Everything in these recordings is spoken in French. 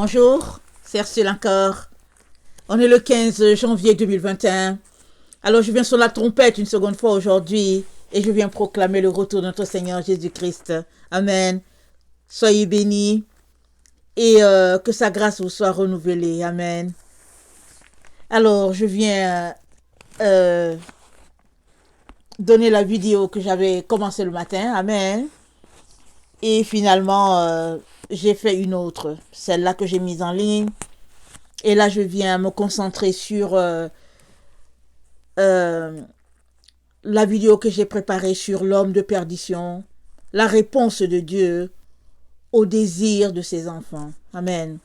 Bonjour, c'est Ursule encore. On est le 15 janvier 2021. Alors je viens sur la trompette une seconde fois aujourd'hui et je viens proclamer le retour de notre Seigneur Jésus-Christ. Amen. Soyez bénis et que sa grâce vous soit renouvelée. Amen. Alors je viens donner la vidéo que j'avais commencé le matin. Amen. Et finalement, j'ai fait une autre, celle-là que j'ai mise en ligne. Et là, je viens me concentrer sur la vidéo que j'ai préparée sur l'homme de perdition, la réponse de Dieu au désir de ses enfants. Amen.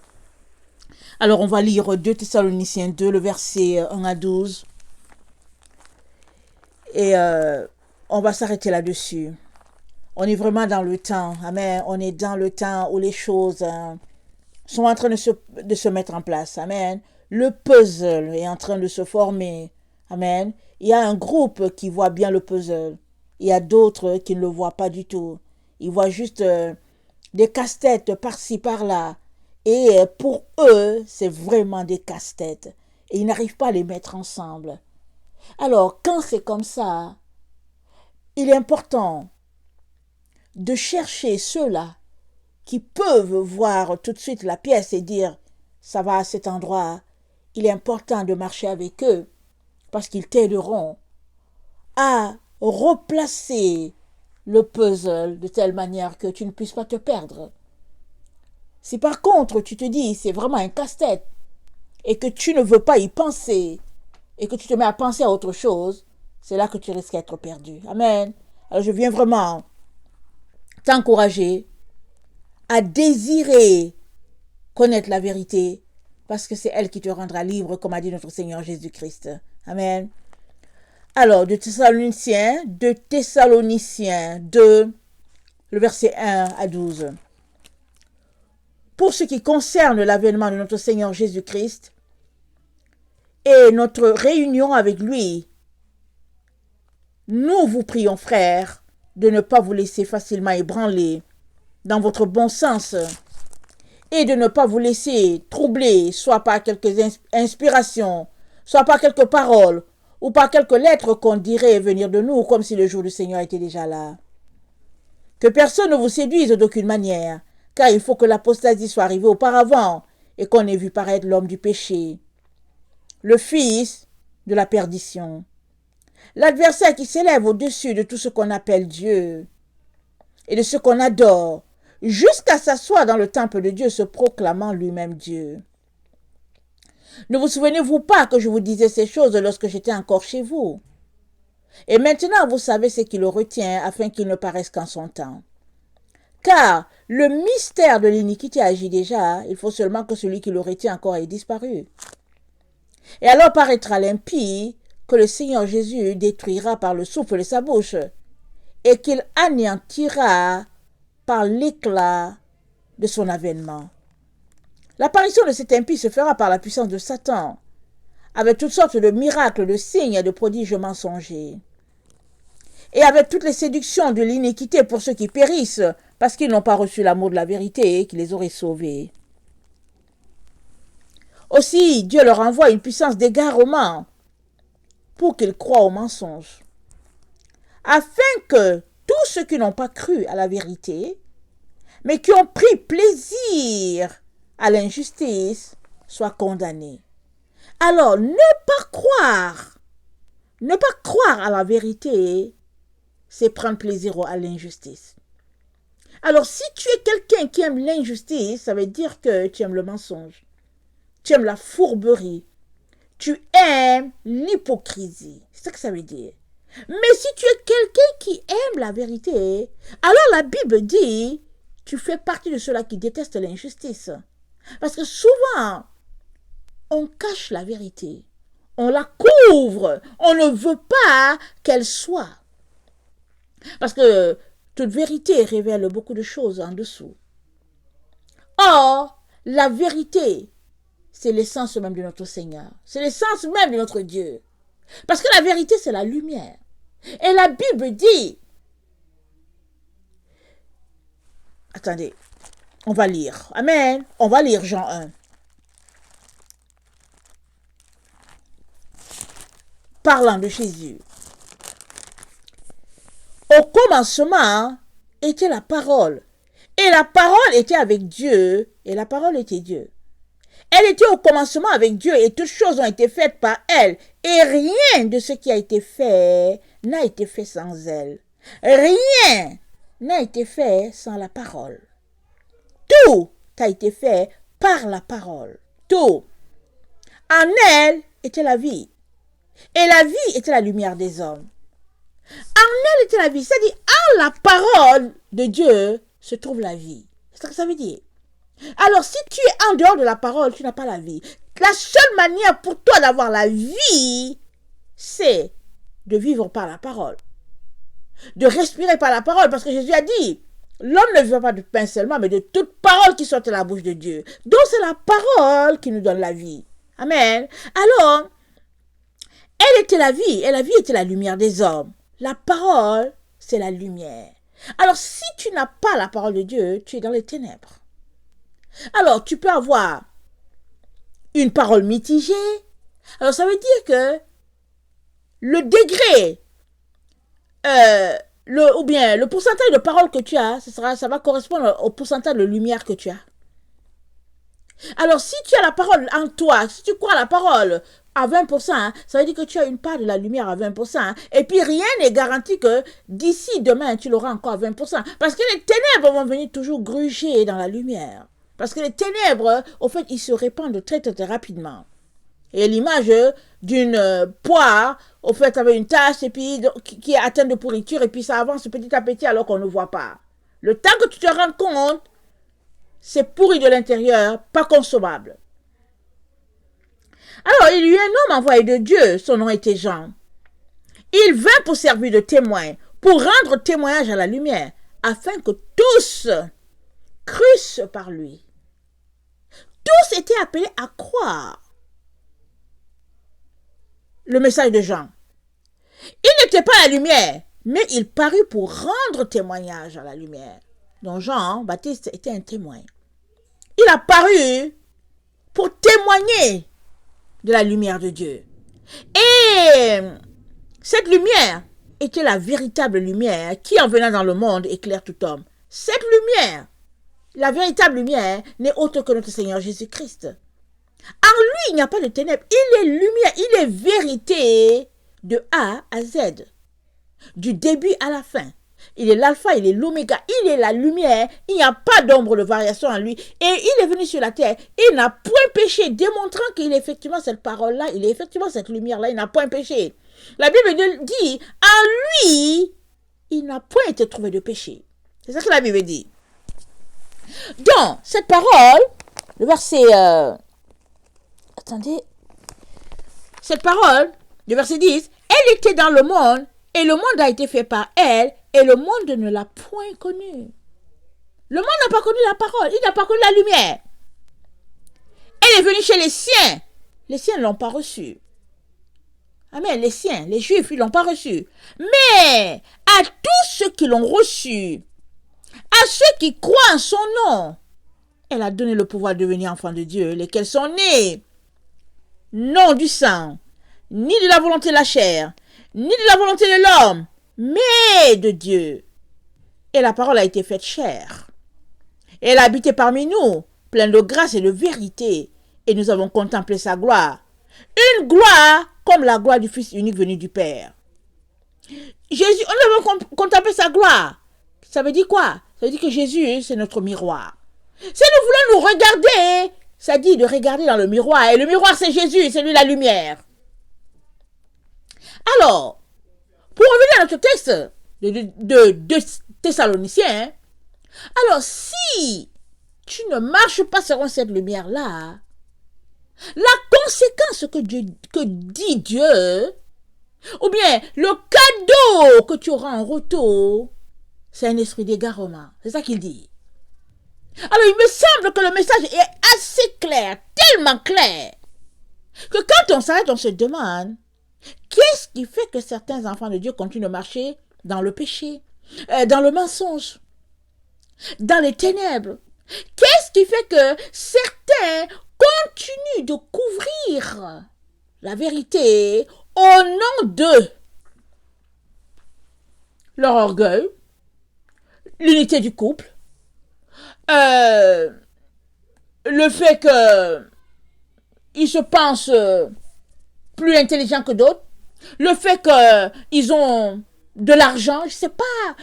Alors, on va lire 2 Thessaloniciens 2, le verset 1 à 12. Et on va s'arrêter là-dessus. On est vraiment dans le temps. Amen. On est dans le temps où les choses sont en train de se mettre en place. Amen. Le puzzle est en train de se former. Amen. Il y a un groupe qui voit bien le puzzle. Il y a d'autres qui ne le voient pas du tout. Ils voient juste des casse-têtes par-ci, par-là. Et pour eux, c'est vraiment des casse-têtes. Et ils n'arrivent pas à les mettre ensemble. Alors, quand c'est comme ça, il est important de chercher ceux-là qui peuvent voir tout de suite la pièce et dire « ça va à cet endroit ». Il est important de marcher avec eux parce qu'ils t'aideront à replacer le puzzle de telle manière que tu ne puisses pas te perdre. Si par contre tu te dis c'est vraiment un casse-tête et que tu ne veux pas y penser et que tu te mets à penser à autre chose, c'est là que tu risques d'être perdu. Amen. Alors je viens vraiment t'encourager à désirer connaître la vérité parce que c'est elle qui te rendra libre, comme a dit notre Seigneur Jésus-Christ. Amen. Alors, de Thessaloniciens 2, le verset 1 à 12. Pour ce qui concerne l'avènement de notre Seigneur Jésus-Christ et notre réunion avec lui, nous vous prions, frères, de ne pas vous laisser facilement ébranler dans votre bon sens et de ne pas vous laisser troubler soit par quelques inspirations, soit par quelques paroles ou par quelques lettres qu'on dirait venir de nous comme si le jour du Seigneur était déjà là. Que personne ne vous séduise d'aucune manière, car il faut que l'apostasie soit arrivée auparavant et qu'on ait vu paraître l'homme du péché, le fils de la perdition, l'adversaire qui s'élève au-dessus de tout ce qu'on appelle Dieu et de ce qu'on adore, jusqu'à s'asseoir dans le temple de Dieu se proclamant lui-même Dieu. Ne vous souvenez-vous pas que je vous disais ces choses lorsque j'étais encore chez vous? Et maintenant vous savez ce qui le retient afin qu'il ne paraisse qu'en son temps. Car le mystère de l'iniquité agit déjà, il faut seulement que celui qui le retient encore ait disparu. Et alors paraîtra l'impie que le Seigneur Jésus détruira par le souffle de sa bouche et qu'il anéantira par l'éclat de son avènement. L'apparition de cet impie se fera par la puissance de Satan, avec toutes sortes de miracles, de signes et de prodiges mensongers, et avec toutes les séductions de l'iniquité pour ceux qui périssent, parce qu'ils n'ont pas reçu l'amour de la vérité qui les aurait sauvés. Aussi, Dieu leur envoie une puissance d'égarement pour qu'ils croient aux mensonges, afin que tous ceux qui n'ont pas cru à la vérité, mais qui ont pris plaisir à l'injustice, soient condamnés. Alors, ne pas croire à la vérité, c'est prendre plaisir à l'injustice. Alors, si tu es quelqu'un qui aime l'injustice, ça veut dire que tu aimes le mensonge, tu aimes la fourberie, tu aimes l'hypocrisie. C'est ça que ça veut dire. Mais si tu es quelqu'un qui aime la vérité, alors la Bible dit, tu fais partie de ceux-là qui détestent l'injustice. Parce que souvent, on cache la vérité, on la couvre, on ne veut pas qu'elle soit. Parce que toute vérité révèle beaucoup de choses en dessous. Or, la vérité, c'est l'essence même de notre Seigneur. C'est l'essence même de notre Dieu. Parce que la vérité, c'est la lumière. Et la Bible dit... Attendez. On va lire. Amen. On va lire Jean 1. Parlant de Jésus. Au commencement était la parole. Et la parole était avec Dieu. Et la parole était Dieu. Elle était au commencement avec Dieu et toutes choses ont été faites par elle. Et rien de ce qui a été fait n'a été fait sans elle. Rien n'a été fait sans la parole. Tout a été fait par la parole. Tout. En elle était la vie. Et la vie était la lumière des hommes. En elle était la vie. C'est-à-dire, en la parole de Dieu se trouve la vie. C'est ce que ça veut dire. Alors, si tu es en dehors de la parole, tu n'as pas la vie. La seule manière pour toi d'avoir la vie, c'est de vivre par la parole. De respirer par la parole. Parce que Jésus a dit, l'homme ne vit pas de pain seulement, mais de toute parole qui sort de la bouche de Dieu. Donc, c'est la parole qui nous donne la vie. Amen. Alors, elle était la vie, et la vie était la lumière des hommes. La parole, c'est la lumière. Alors, si tu n'as pas la parole de Dieu, tu es dans les ténèbres. Alors, tu peux avoir une parole mitigée. Alors, ça veut dire que le degré, le pourcentage de parole que tu as, ça va correspondre au pourcentage de lumière que tu as. Alors, si tu as la parole en toi, si tu crois à la parole à 20%, ça veut dire que tu as une part de la lumière à 20%. Et puis, rien n'est garanti que d'ici demain, tu l'auras encore à 20%. Parce que les ténèbres vont venir toujours gruger dans la lumière. Parce que les ténèbres, au fait, ils se répandent très, très, très rapidement. Et l'image d'une poire, au fait, avec une tache et puis qui est atteinte de pourriture et puis ça avance petit à petit alors qu'on ne voit pas. Le temps que tu te rends compte, c'est pourri de l'intérieur, pas consommable. Alors, il y eut un homme envoyé de Dieu, son nom était Jean. Il vint pour servir de témoin, pour rendre témoignage à la lumière, afin que tous crussent par lui. Tous étaient appelés à croire le message de Jean. Il n'était pas la lumière, mais il parut pour rendre témoignage à la lumière. Donc Jean Baptiste était un témoin. Il a paru pour témoigner de la lumière de Dieu. Et cette lumière était la véritable lumière qui, en venant dans le monde, éclaire tout homme. Cette lumière, la véritable lumière, n'est autre que notre Seigneur Jésus-Christ. En lui, il n'y a pas de ténèbres. Il est lumière, il est vérité de A à Z, du début à la fin. Il est l'alpha, il est l'oméga, il est la lumière, il n'y a pas d'ombre de variation en lui. Et il est venu sur la terre, il n'a point péché, démontrant qu'il est effectivement cette parole-là, il est effectivement cette lumière-là, il n'a point péché. La Bible dit, en lui, il n'a point été trouvé de péché. C'est ça que la Bible dit. Donc, cette parole, le verset... attendez. Cette parole, le verset 10, elle était dans le monde, et le monde a été fait par elle, et le monde ne l'a point connue. Le monde n'a pas connu la parole, il n'a pas connu la lumière. Elle est venue chez les siens ne l'ont pas reçue. Amen, les siens, les juifs, ils ne l'ont pas reçue. Mais à tous ceux qui l'ont reçue, à ceux qui croient en son nom, elle a donné le pouvoir de devenir enfants de Dieu, lesquels sont nés, non du sang, ni de la volonté de la chair, ni de la volonté de l'homme, mais de Dieu. Et la parole a été faite chair. Elle a habité parmi nous, pleine de grâce et de vérité, et nous avons contemplé sa gloire. Une gloire comme la gloire du Fils unique venu du Père. Jésus, on a contemplé sa gloire. Ça veut dire quoi? Ça veut dire que Jésus, c'est notre miroir. Si nous voulons nous regarder, ça dit de regarder dans le miroir. Et le miroir, c'est Jésus, c'est lui la lumière. Alors, pour revenir à notre texte de Thessaloniciens, alors si tu ne marches pas selon cette lumière-là, la conséquence que dit Dieu, ou bien le cadeau que tu auras en retour, c'est un esprit d'égarement. C'est ça qu'il dit. Alors, il me semble que le message est assez clair, tellement clair, que quand on s'arrête, on se demande, qu'est-ce qui fait que certains enfants de Dieu continuent de marcher dans le péché, dans le mensonge, dans les ténèbres? Qu'est-ce qui fait que certains continuent de couvrir la vérité au nom de leur orgueil, l'unité du couple, le fait qu'ils se pensent plus intelligents que d'autres, le fait qu'ils ont de l'argent, je ne sais pas,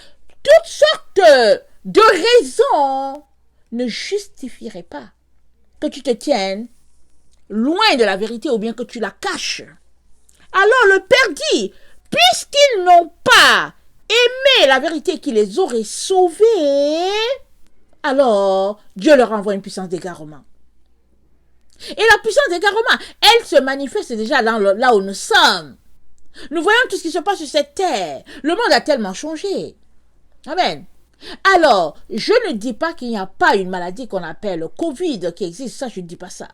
toutes sortes de raisons ne justifieraient pas que tu te tiennes loin de la vérité ou bien que tu la caches. Alors le Père dit, puisqu'ils n'ont pas aimé la vérité qui les aurait sauvés, alors Dieu leur envoie une puissance d'égarement. Et la puissance d'égarement, elle se manifeste déjà là où nous sommes. Nous voyons tout ce qui se passe sur cette terre. Le monde a tellement changé. Amen. Alors, je ne dis pas qu'il n'y a pas une maladie qu'on appelle le Covid qui existe, ça je ne dis pas ça.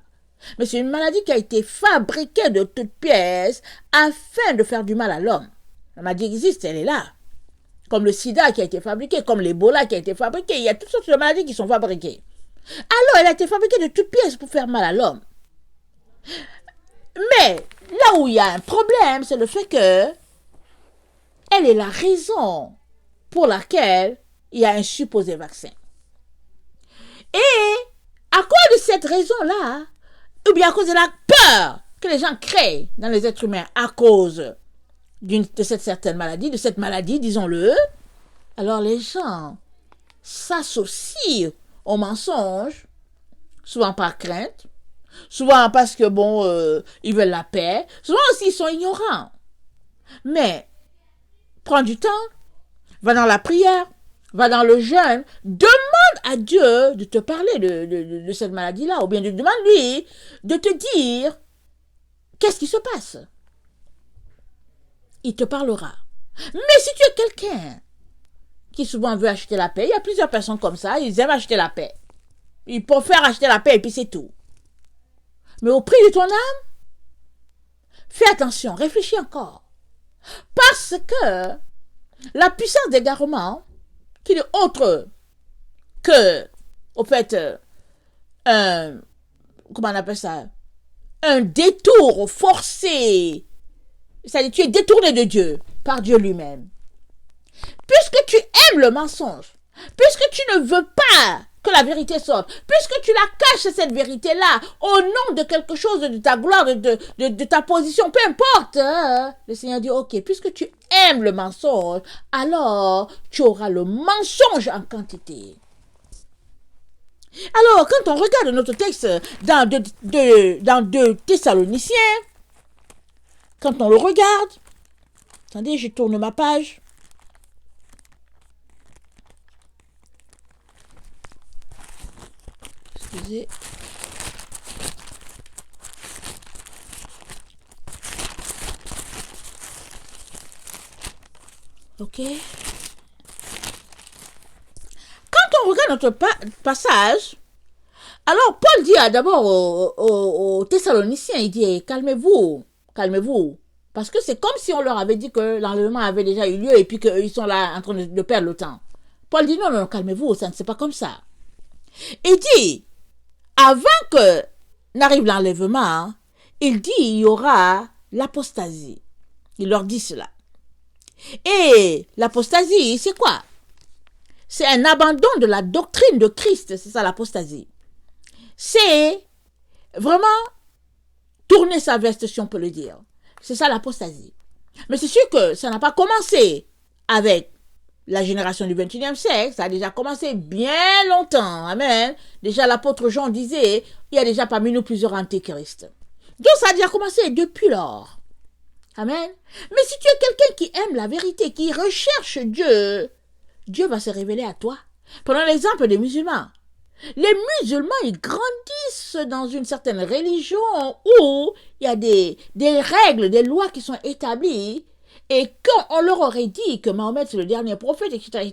Mais c'est une maladie qui a été fabriquée de toutes pièces afin de faire du mal à l'homme. La maladie existe, elle est là. Comme le sida qui a été fabriqué, comme l'Ebola qui a été fabriqué. Il y a toutes sortes de maladies qui sont fabriquées. Alors, elle a été fabriquée de toutes pièces pour faire mal à l'homme. Mais là où il y a un problème, c'est le fait que elle est la raison pour laquelle il y a un supposé vaccin. Et à cause de cette raison-là, ou bien à cause de la peur que les gens créent dans les êtres humains à cause de cette certaine maladie, de cette maladie, disons-le, alors les gens s'associent au mensonge, souvent par crainte, souvent parce que, ils veulent la paix, souvent aussi ils sont ignorants. Mais, prends du temps, va dans la prière, va dans le jeûne, demande à Dieu de te parler de cette maladie-là, ou bien demande-lui de te dire qu'est-ce qui se passe. Il te parlera. Mais si tu es quelqu'un qui souvent veut acheter la paix, il y a plusieurs personnes comme ça, ils aiment acheter la paix. Ils préfèrent acheter la paix et puis c'est tout. Mais au prix de ton âme, fais attention, réfléchis encore. Parce que la puissance d'égarement, qui n'est autre que, au fait, comment on appelle ça, un détour forcé, c'est-à-dire tu es détourné de Dieu, par Dieu lui-même. Puisque tu aimes le mensonge, puisque tu ne veux pas que la vérité sorte, puisque tu la caches cette vérité-là au nom de quelque chose, de ta gloire, de ta position, peu importe, hein, le Seigneur dit, ok, puisque tu aimes le mensonge, alors tu auras le mensonge en quantité. Alors, quand on regarde notre texte dans 2 Thessaloniciens, quand on le regarde, attendez, je tourne ma page. Excusez. Ok. Quand on regarde notre passage, alors Paul dit d'abord aux Thessaloniciens, il dit calmez-vous, calmez-vous. Parce que c'est comme si on leur avait dit que l'enlèvement avait déjà eu lieu et puis qu'ils sont là en train de perdre le temps. Paul dit non, calmez-vous, ça ne c'est pas comme ça. Il dit, avant que n'arrive l'enlèvement, il dit il y aura l'apostasie. Il leur dit cela. Et l'apostasie, c'est quoi? C'est un abandon de la doctrine de Christ, c'est ça l'apostasie. C'est vraiment tourner sa veste, si on peut le dire. C'est ça l'apostasie. Mais c'est sûr que ça n'a pas commencé avec la génération du 21e siècle, ça a déjà commencé bien longtemps. Amen. Déjà l'apôtre Jean disait, il y a déjà parmi nous plusieurs antéchrists. Donc ça a déjà commencé depuis lors. Amen. Mais si tu es quelqu'un qui aime la vérité, qui recherche Dieu, Dieu va se révéler à toi. Prenons l'exemple des musulmans. Les musulmans, ils grandissent dans une certaine religion où il y a des règles, des lois qui sont établies. Et quand on leur aurait dit que Mahomet c'est le dernier prophète, etc.,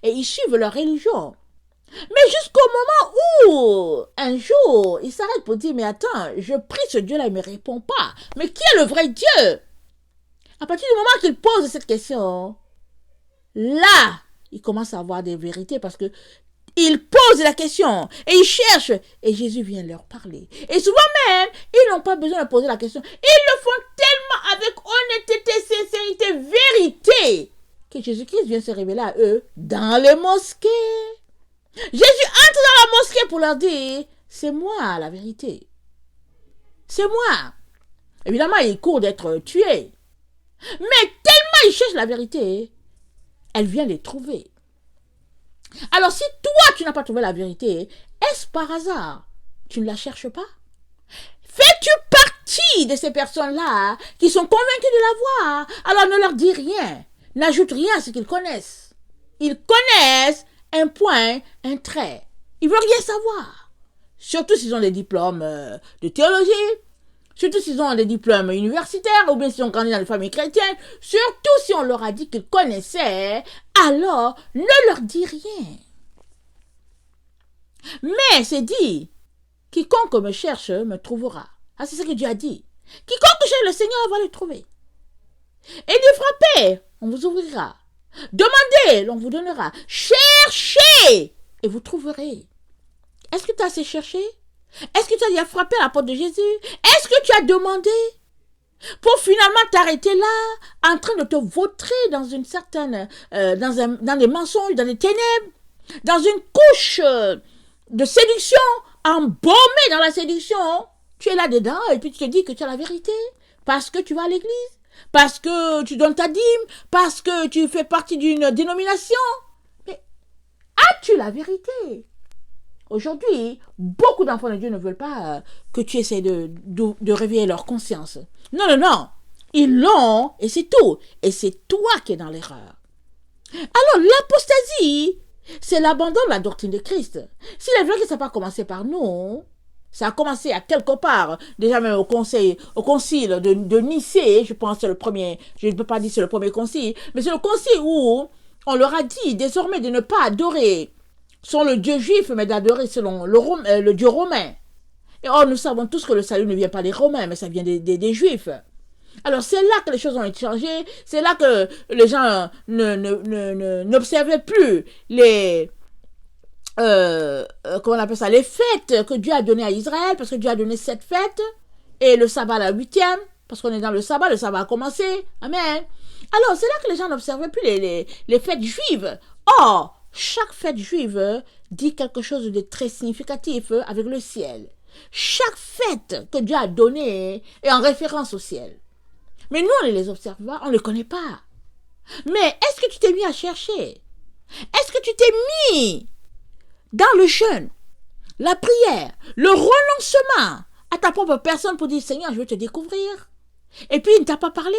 et ils suivent leur religion. Mais jusqu'au moment où, un jour, ils s'arrêtent pour dire, mais attends, je prie ce Dieu-là, il ne me répond pas. Mais qui est le vrai Dieu? À partir du moment qu'ils posent cette question, là, ils commencent à avoir des vérités parce que Ils posent la question et ils cherchent et Jésus vient leur parler. Et souvent même, ils n'ont pas besoin de poser la question. Ils le font tellement avec honnêteté, sincérité, vérité que Jésus-Christ vient se révéler à eux dans les mosquées. Jésus entre dans la mosquée pour leur dire, c'est moi la vérité. C'est moi. Évidemment, ils courent d'être tués. Mais tellement ils cherchent la vérité, elle vient les trouver. Alors si toi, tu n'as pas trouvé la vérité, est-ce par hasard? Tu ne la cherches pas? Fais-tu partie de ces personnes-là qui sont convaincues de la voir? Alors ne leur dis rien. N'ajoute rien à ce qu'ils connaissent. Ils connaissent un point, un trait. Ils ne veulent rien savoir. Surtout s'ils ont des diplômes de théologie, surtout s'ils ont des diplômes universitaires, ou bien s'ils ont grandi dans des familles chrétiennes, surtout si on leur a dit qu'ils connaissaient, alors ne leur dis rien. Mais c'est dit, quiconque me cherche me trouvera. Ah, c'est ce que Dieu a dit. Quiconque cherche le Seigneur va le trouver. Et Dieu frappez, on vous ouvrira. Demandez, l'on vous donnera. Cherchez, et vous trouverez. Est-ce que tu as assez cherché? Est-ce que tu as déjà frappé à la porte de Jésus? Est-ce que tu as demandé? Pour finalement t'arrêter là, en train de te vautrer dans une certaine, dans des mensonges, dans des ténèbres, dans une couche de séduction, embaumé dans la séduction. Tu es là-dedans et puis tu te dis que tu as la vérité parce que tu vas à l'église, parce que tu donnes ta dîme, parce que tu fais partie d'une dénomination. Mais as-tu la vérité? Aujourd'hui, beaucoup d'enfants de Dieu ne veulent pas que tu essaies de réveiller leur conscience. Non, non, non. Ils l'ont et c'est tout. Et c'est toi qui es dans l'erreur. Alors, l'apostasie, c'est l'abandon de la doctrine de Christ. S'il est vrai que ça n'a pas commencé par nous, ça a commencé à quelque part, déjà même au concile de Nicée, je pense que c'est le premier, je ne peux pas dire c'est le premier concile, mais c'est le concile où on leur a dit désormais de ne pas adorer selon le Dieu juif, mais d'adorer selon le Dieu romain. Et or, nous savons tous que le salut ne vient pas des Romains, mais ça vient des Juifs. Alors, c'est là que les choses ont été changées. C'est là que les gens n'observaient plus les... comment on appelle ça? Les fêtes que Dieu a données à Israël, parce que Dieu a donné 7 fêtes, et le sabbat la 8e, parce qu'on est dans le sabbat a commencé. Amen. Alors, c'est là que les gens n'observaient plus les fêtes juives. Or, chaque fête juive dit quelque chose de très significatif avec le ciel. Chaque fête que Dieu a donnée est en référence au ciel. Mais nous, on ne les observe pas, on ne les connaît pas. Mais est-ce que tu t'es mis à chercher? Est-ce que tu t'es mis dans le jeûne, la prière, le renoncement à ta propre personne pour dire, Seigneur, je veux te découvrir? Et puis, il ne t'a pas parlé?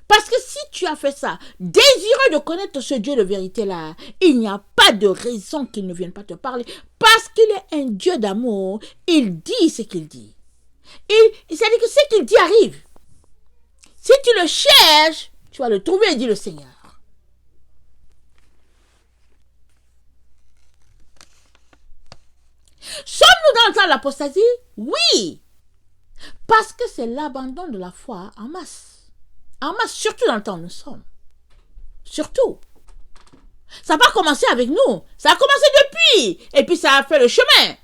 Parce que si tu as fait ça, désireux de connaître ce Dieu de vérité-là, il n'y a pas de raison qu'il ne vienne pas te parler. Parce qu'il est un Dieu d'amour, il dit ce qu'il dit. C'est-à-dire que ce qu'il dit arrive. Si tu le cherches, tu vas le trouver, dit le Seigneur. Sommes-nous dans le temps de l'apostasie? Oui. Parce que c'est l'abandon de la foi en masse. En masse, surtout dans le temps où nous sommes. Surtout. Ça n'a pas commencé avec nous. Ça a commencé depuis. Et puis ça a fait le chemin.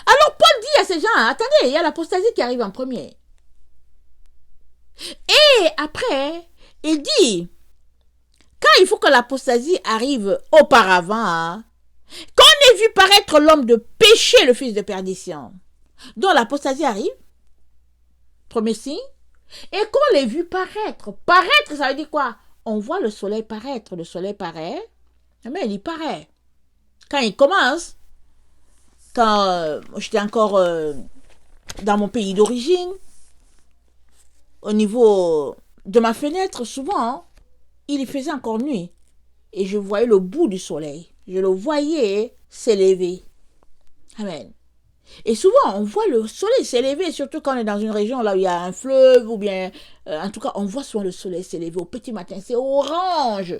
Alors Paul dit à ces gens, attendez, il y a l'apostasie qui arrive en premier. Et après, il dit, quand il faut que l'apostasie arrive auparavant, qu'on ait vu paraître l'homme de péché, le fils de perdition. Donc l'apostasie arrive, premier signe, et qu'on l'ait vu paraître. Paraître, ça veut dire quoi? On voit le soleil paraître, le soleil paraît, mais il paraît. Quand il commence, quand j'étais encore dans mon pays d'origine, au niveau de ma fenêtre, souvent, il faisait encore nuit. Et je voyais le bout du soleil. Je le voyais s'élever. Amen. Et souvent, on voit le soleil s'élever, surtout quand on est dans une région là où il y a un fleuve, ou bien, en tout cas, on voit souvent le soleil s'élever au petit matin. C'est orange,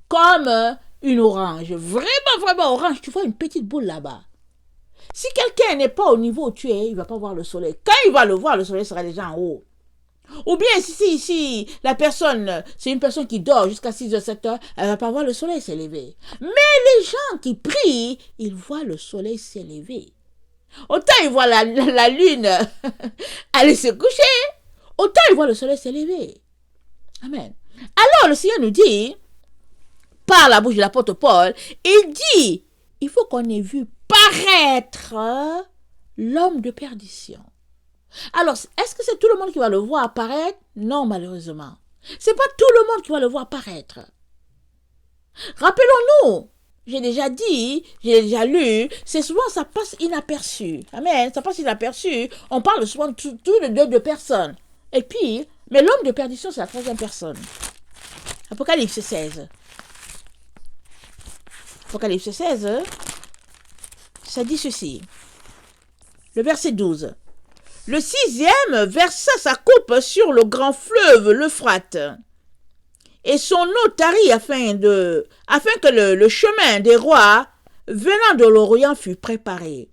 comme une orange. Vraiment, vraiment orange. Tu vois une petite boule là-bas. Si quelqu'un n'est pas au niveau où tu es, il ne va pas voir le soleil. Quand il va le voir, le soleil sera déjà en haut. Ou bien si la personne, c'est une personne qui dort jusqu'à 6h, 7h, elle ne va pas voir le soleil s'élever. Mais les gens qui prient, ils voient le soleil s'élever. Autant ils voient la lune aller se coucher, autant ils voient le soleil s'élever. Amen. Alors le Seigneur nous dit, par la bouche de l'apôtre Paul, il dit, il faut qu'on ait vu paraître l'homme de perdition. Alors, est-ce que c'est tout le monde qui va le voir apparaître? Non, malheureusement. C'est pas tout le monde qui va le voir apparaître. Rappelons-nous, j'ai déjà dit, j'ai déjà lu, c'est souvent ça passe inaperçu. Amen, ça passe inaperçu. On parle souvent tous les deux personnes. Et puis, mais l'homme de perdition, c'est la troisième personne. Apocalypse 16. Apocalypse 16, ça dit ceci. Le verset 12. Le 6e versa sa coupe sur le grand fleuve, l'Euphrate, et son eau tarit afin que le chemin des rois venant de l'Orient fût préparé.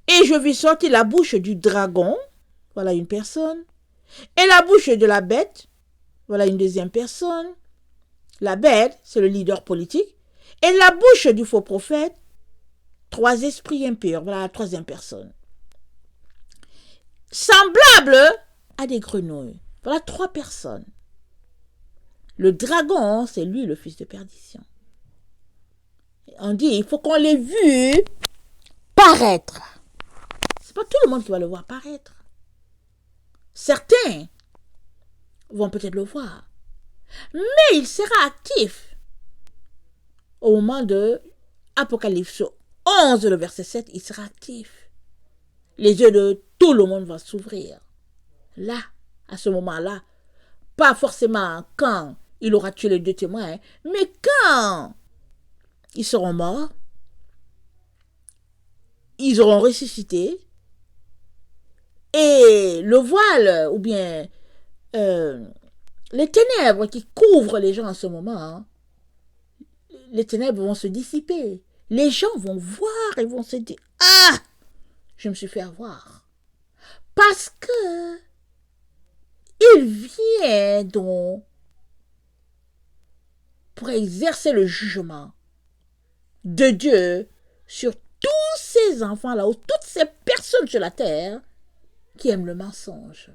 Et je vis sortir la bouche du dragon, voilà une personne, et la bouche de la bête, voilà une deuxième personne. La bête, c'est le leader politique, et la bouche du faux prophète, 3 esprits impurs, voilà la troisième personne. Semblable à des grenouilles. Voilà 3 personnes. Le dragon, c'est lui le fils de perdition. On dit, il faut qu'on l'ait vu paraître. C'est pas tout le monde qui va le voir paraître. Certains vont peut-être le voir. Mais il sera actif au moment de Apocalypse 11, le verset 7, il sera actif. Les yeux de tout le monde vont s'ouvrir. Là, à ce moment-là, pas forcément quand il aura tué les 2 témoins, mais quand ils seront morts, ils auront ressuscité, et le voile, ou bien les ténèbres qui couvrent les gens en ce moment, les ténèbres vont se dissiper. Les gens vont voir et vont se dire, « Ah, je me suis fait avoir. » Parce que il vient donc pour exercer le jugement de Dieu sur tous ces enfants-là, ou toutes ces personnes sur la terre qui aiment le mensonge.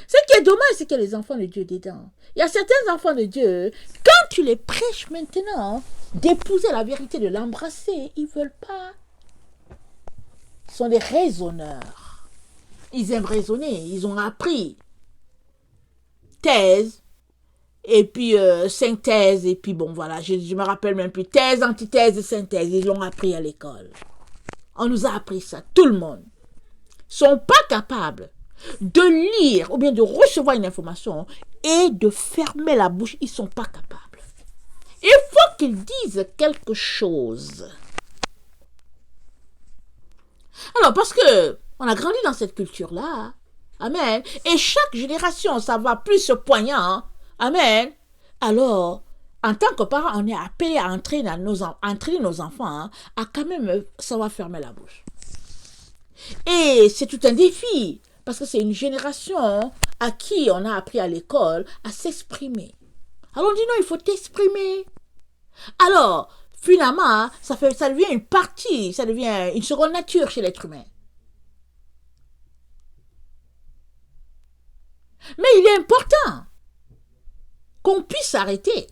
Ce qui est dommage, c'est qu'il y a les enfants de Dieu dedans. Il y a certains enfants de Dieu, quand tu les prêches maintenant, d'épouser la vérité, de l'embrasser, ils ne veulent pas. Ils sont des raisonneurs. Ils aiment raisonner, ils ont appris thèse, et puis synthèse, et puis bon voilà, je me rappelle même plus, thèse, antithèse et synthèse, ils l'ont appris à l'école. On nous a appris ça, tout le monde. Ils ne sont pas capables de lire ou bien de recevoir une information et de fermer la bouche, ils ne sont pas capables. Il faut qu'ils disent quelque chose. Alors, parce que on a grandi dans cette culture-là, amen, et chaque génération, ça va plus poignant, amen, alors, en tant que parents, on est appelé à entraîner nos enfants à quand même savoir fermer la bouche. Et c'est tout un défi, parce que c'est une génération à qui on a appris à l'école à s'exprimer. Alors on dit non, il faut t'exprimer. Alors, finalement, ça devient une partie, ça devient une seconde nature chez l'être humain. Mais il est important qu'on puisse s'arrêter,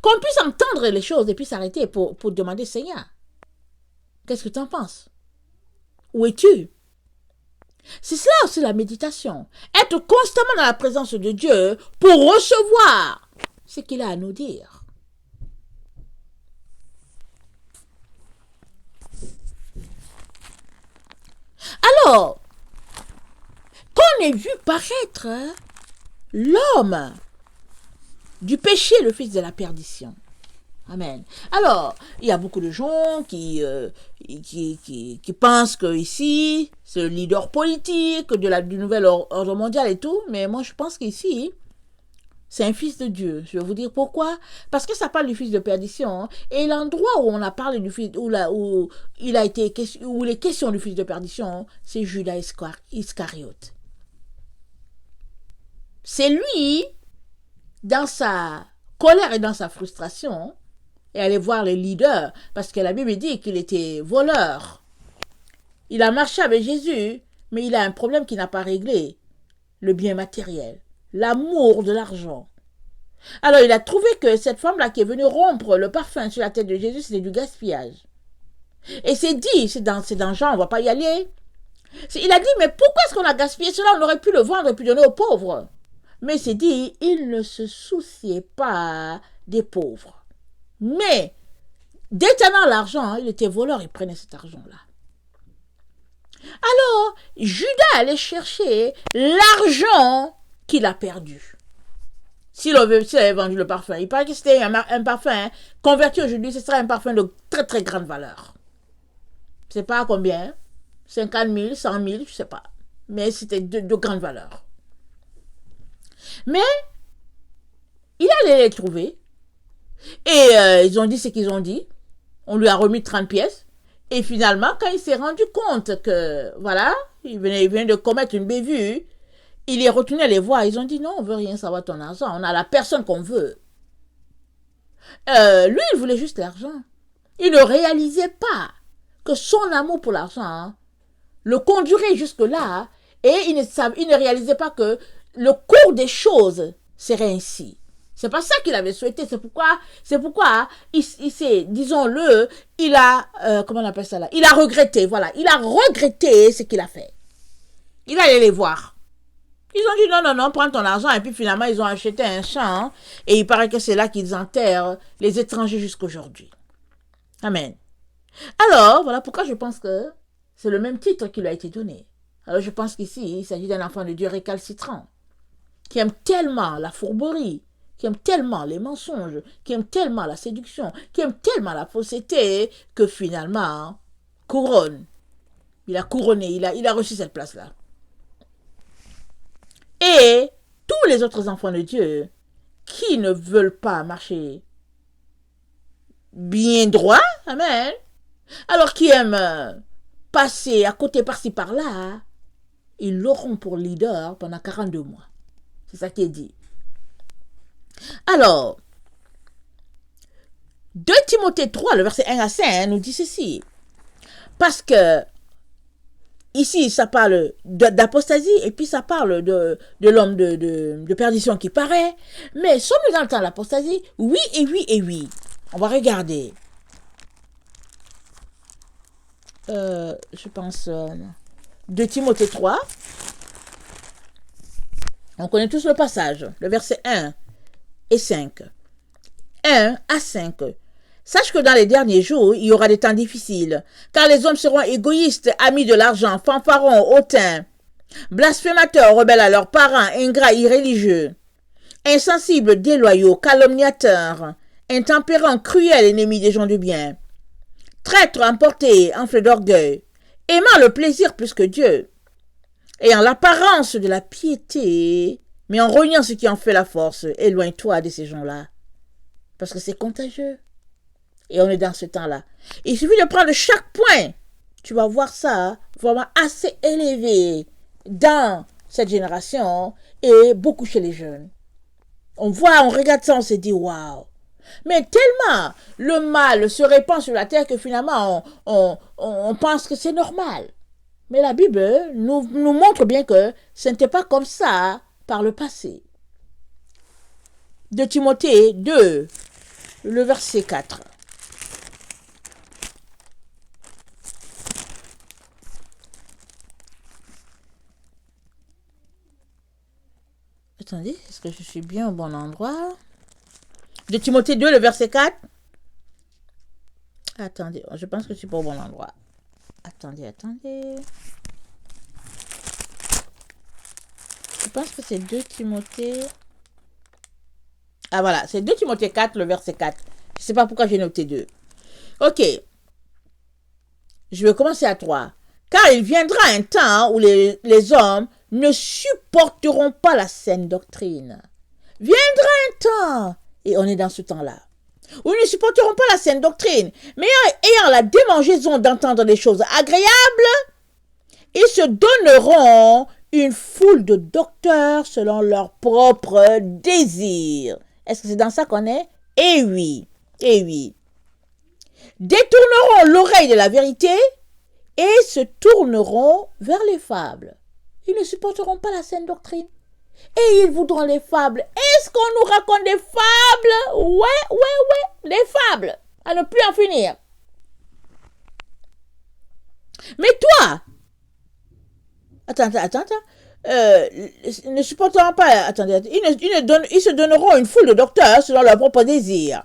qu'on puisse entendre les choses et puis s'arrêter pour demander, Seigneur, qu'est-ce que tu en penses? Où es-tu? C'est cela aussi la méditation. Être constamment dans la présence de Dieu pour recevoir ce qu'il a à nous dire. Alors, qu'on ait vu paraître l'homme du péché, le fils de la perdition. Amen. Alors, il y a beaucoup de gens qui pensent que ici, c'est le leader politique du nouvel ordre mondial et tout, mais moi je pense qu'ici, c'est un fils de Dieu. Je vais vous dire pourquoi. Parce que ça parle du fils de perdition. Et l'endroit où on a parlé du fils, où il a été, où les questions du fils de perdition, c'est Judas Iscariote. C'est lui, dans sa colère et dans sa frustration, et aller voir les leaders, parce que la Bible dit qu'il était voleur. Il a marché avec Jésus, mais il a un problème qu'il n'a pas réglé, le bien matériel, l'amour de l'argent. Alors il a trouvé que cette femme-là qui est venue rompre le parfum sur la tête de Jésus, c'était du gaspillage. Et c'est dit, c'est dans Jean, on ne va pas y aller. Il a dit, mais pourquoi est-ce qu'on a gaspillé cela? On aurait pu le vendre et puis donner aux pauvres. Mais c'est dit, il ne se souciait pas des pauvres. Mais, détenant l'argent, il était voleur, il prenait cet argent-là. Alors, Judas allait chercher l'argent qu'il a perdu. S'il avait vendu le parfum, il paraît que c'était un parfum converti aujourd'hui, ce serait un parfum de très très grande valeur. Je ne sais pas combien, 50 000, 100 000, je ne sais pas. Mais c'était de grande valeur. Mais, il allait les trouver. Et ils ont dit ce qu'ils ont dit. On lui a remis 30 pièces. Et finalement, quand il s'est rendu compte que, voilà, il venait de commettre une bévue, il est retourné les voir. Ils ont dit, non, on veut rien savoir de ton argent. On a la personne qu'on veut. Lui, il voulait juste l'argent. Il ne réalisait pas que son amour pour l'argent le conduirait jusque-là. Et il ne réalisait pas que le cours des choses serait ainsi. C'est pas ça qu'il avait souhaité. C'est pourquoi il s'est, disons-le, il a, comment on appelle ça là? Il a regretté, voilà. Il a regretté ce qu'il a fait. Il allait les voir. Ils ont dit non, prends ton argent. Et puis finalement, ils ont acheté un champ. Et il paraît que c'est là qu'ils enterrent les étrangers jusqu'aujourd'hui. Amen. Alors, voilà pourquoi je pense que c'est le même titre qui lui a été donné. Alors je pense qu'ici, il s'agit d'un enfant de Dieu récalcitrant, qui aime tellement la fourberie, qui aime tellement les mensonges, qui aime tellement la séduction, qui aime tellement la fausseté, que finalement, il a couronné, il a reçu cette place-là. Et tous les autres enfants de Dieu qui ne veulent pas marcher bien droit, amen, alors qui aiment passer à côté par-ci par-là, ils l'auront pour leader pendant 42 mois. C'est ça qui est dit. Alors, 2 Timothée 3, le verset 1 à 5, nous dit ceci. Parce que, ici, ça parle d'apostasie, et puis ça parle de l'homme de perdition qui paraît. Mais sommes-nous dans le temps de l'apostasie? Oui et oui et oui. On va regarder. Je pense 2 Timothée 3. On connaît tous le passage, le verset 1 et 5. 1 à 5. Sache que dans les derniers jours, il y aura des temps difficiles, car les hommes seront égoïstes, amis de l'argent, fanfarons, hautains, blasphémateurs, rebelles à leurs parents, ingrats, irréligieux, insensibles, déloyaux, calomniateurs, intempérants, cruels, ennemis des gens du bien, traîtres, emportés, enflés d'orgueil, aimant le plaisir plus que Dieu, ayant l'apparence de la piété, mais en reniant ce qui en fait la force. Éloigne-toi de ces gens-là, parce que c'est contagieux. Et on est dans ce temps-là. Il suffit de prendre chaque point. Tu vas voir ça vraiment assez élevé dans cette génération et beaucoup chez les jeunes. On regarde ça, on se dit waouh. Mais tellement le mal se répand sur la terre que finalement on pense que c'est normal. Mais la Bible nous montre bien que ce n'était pas comme ça par le passé. De Timothée 2, le verset 4. Attendez, est-ce que je suis bien au bon endroit? De Timothée 2, le verset 4. Attendez, je pense que je suis pas au bon endroit. Attendez. Je pense que c'est 2 Timothée. Ah voilà, c'est 2 Timothée 4, le verset 4. Je ne sais pas pourquoi j'ai noté 2. Ok. Je vais commencer à 3. Car il viendra un temps où les hommes ne supporteront pas la saine doctrine, Viendra un temps, et on est dans ce temps-là, où ils ne supporteront pas la saine doctrine, mais ayant la démangeaison d'entendre des choses agréables, ils se donneront une foule de docteurs selon leurs propres désirs. Est-ce que c'est dans ça qu'on est? Eh oui, eh oui. Détourneront l'oreille de la vérité et se tourneront vers les fables. Ils ne supporteront pas la saine doctrine. Et ils voudront les fables. Est-ce qu'on nous raconte des fables? Ouais, des fables. À ne plus en finir. Mais toi, attends. Ne supporteront pas, attendez, ils se donneront une foule de docteurs selon leurs propres désirs.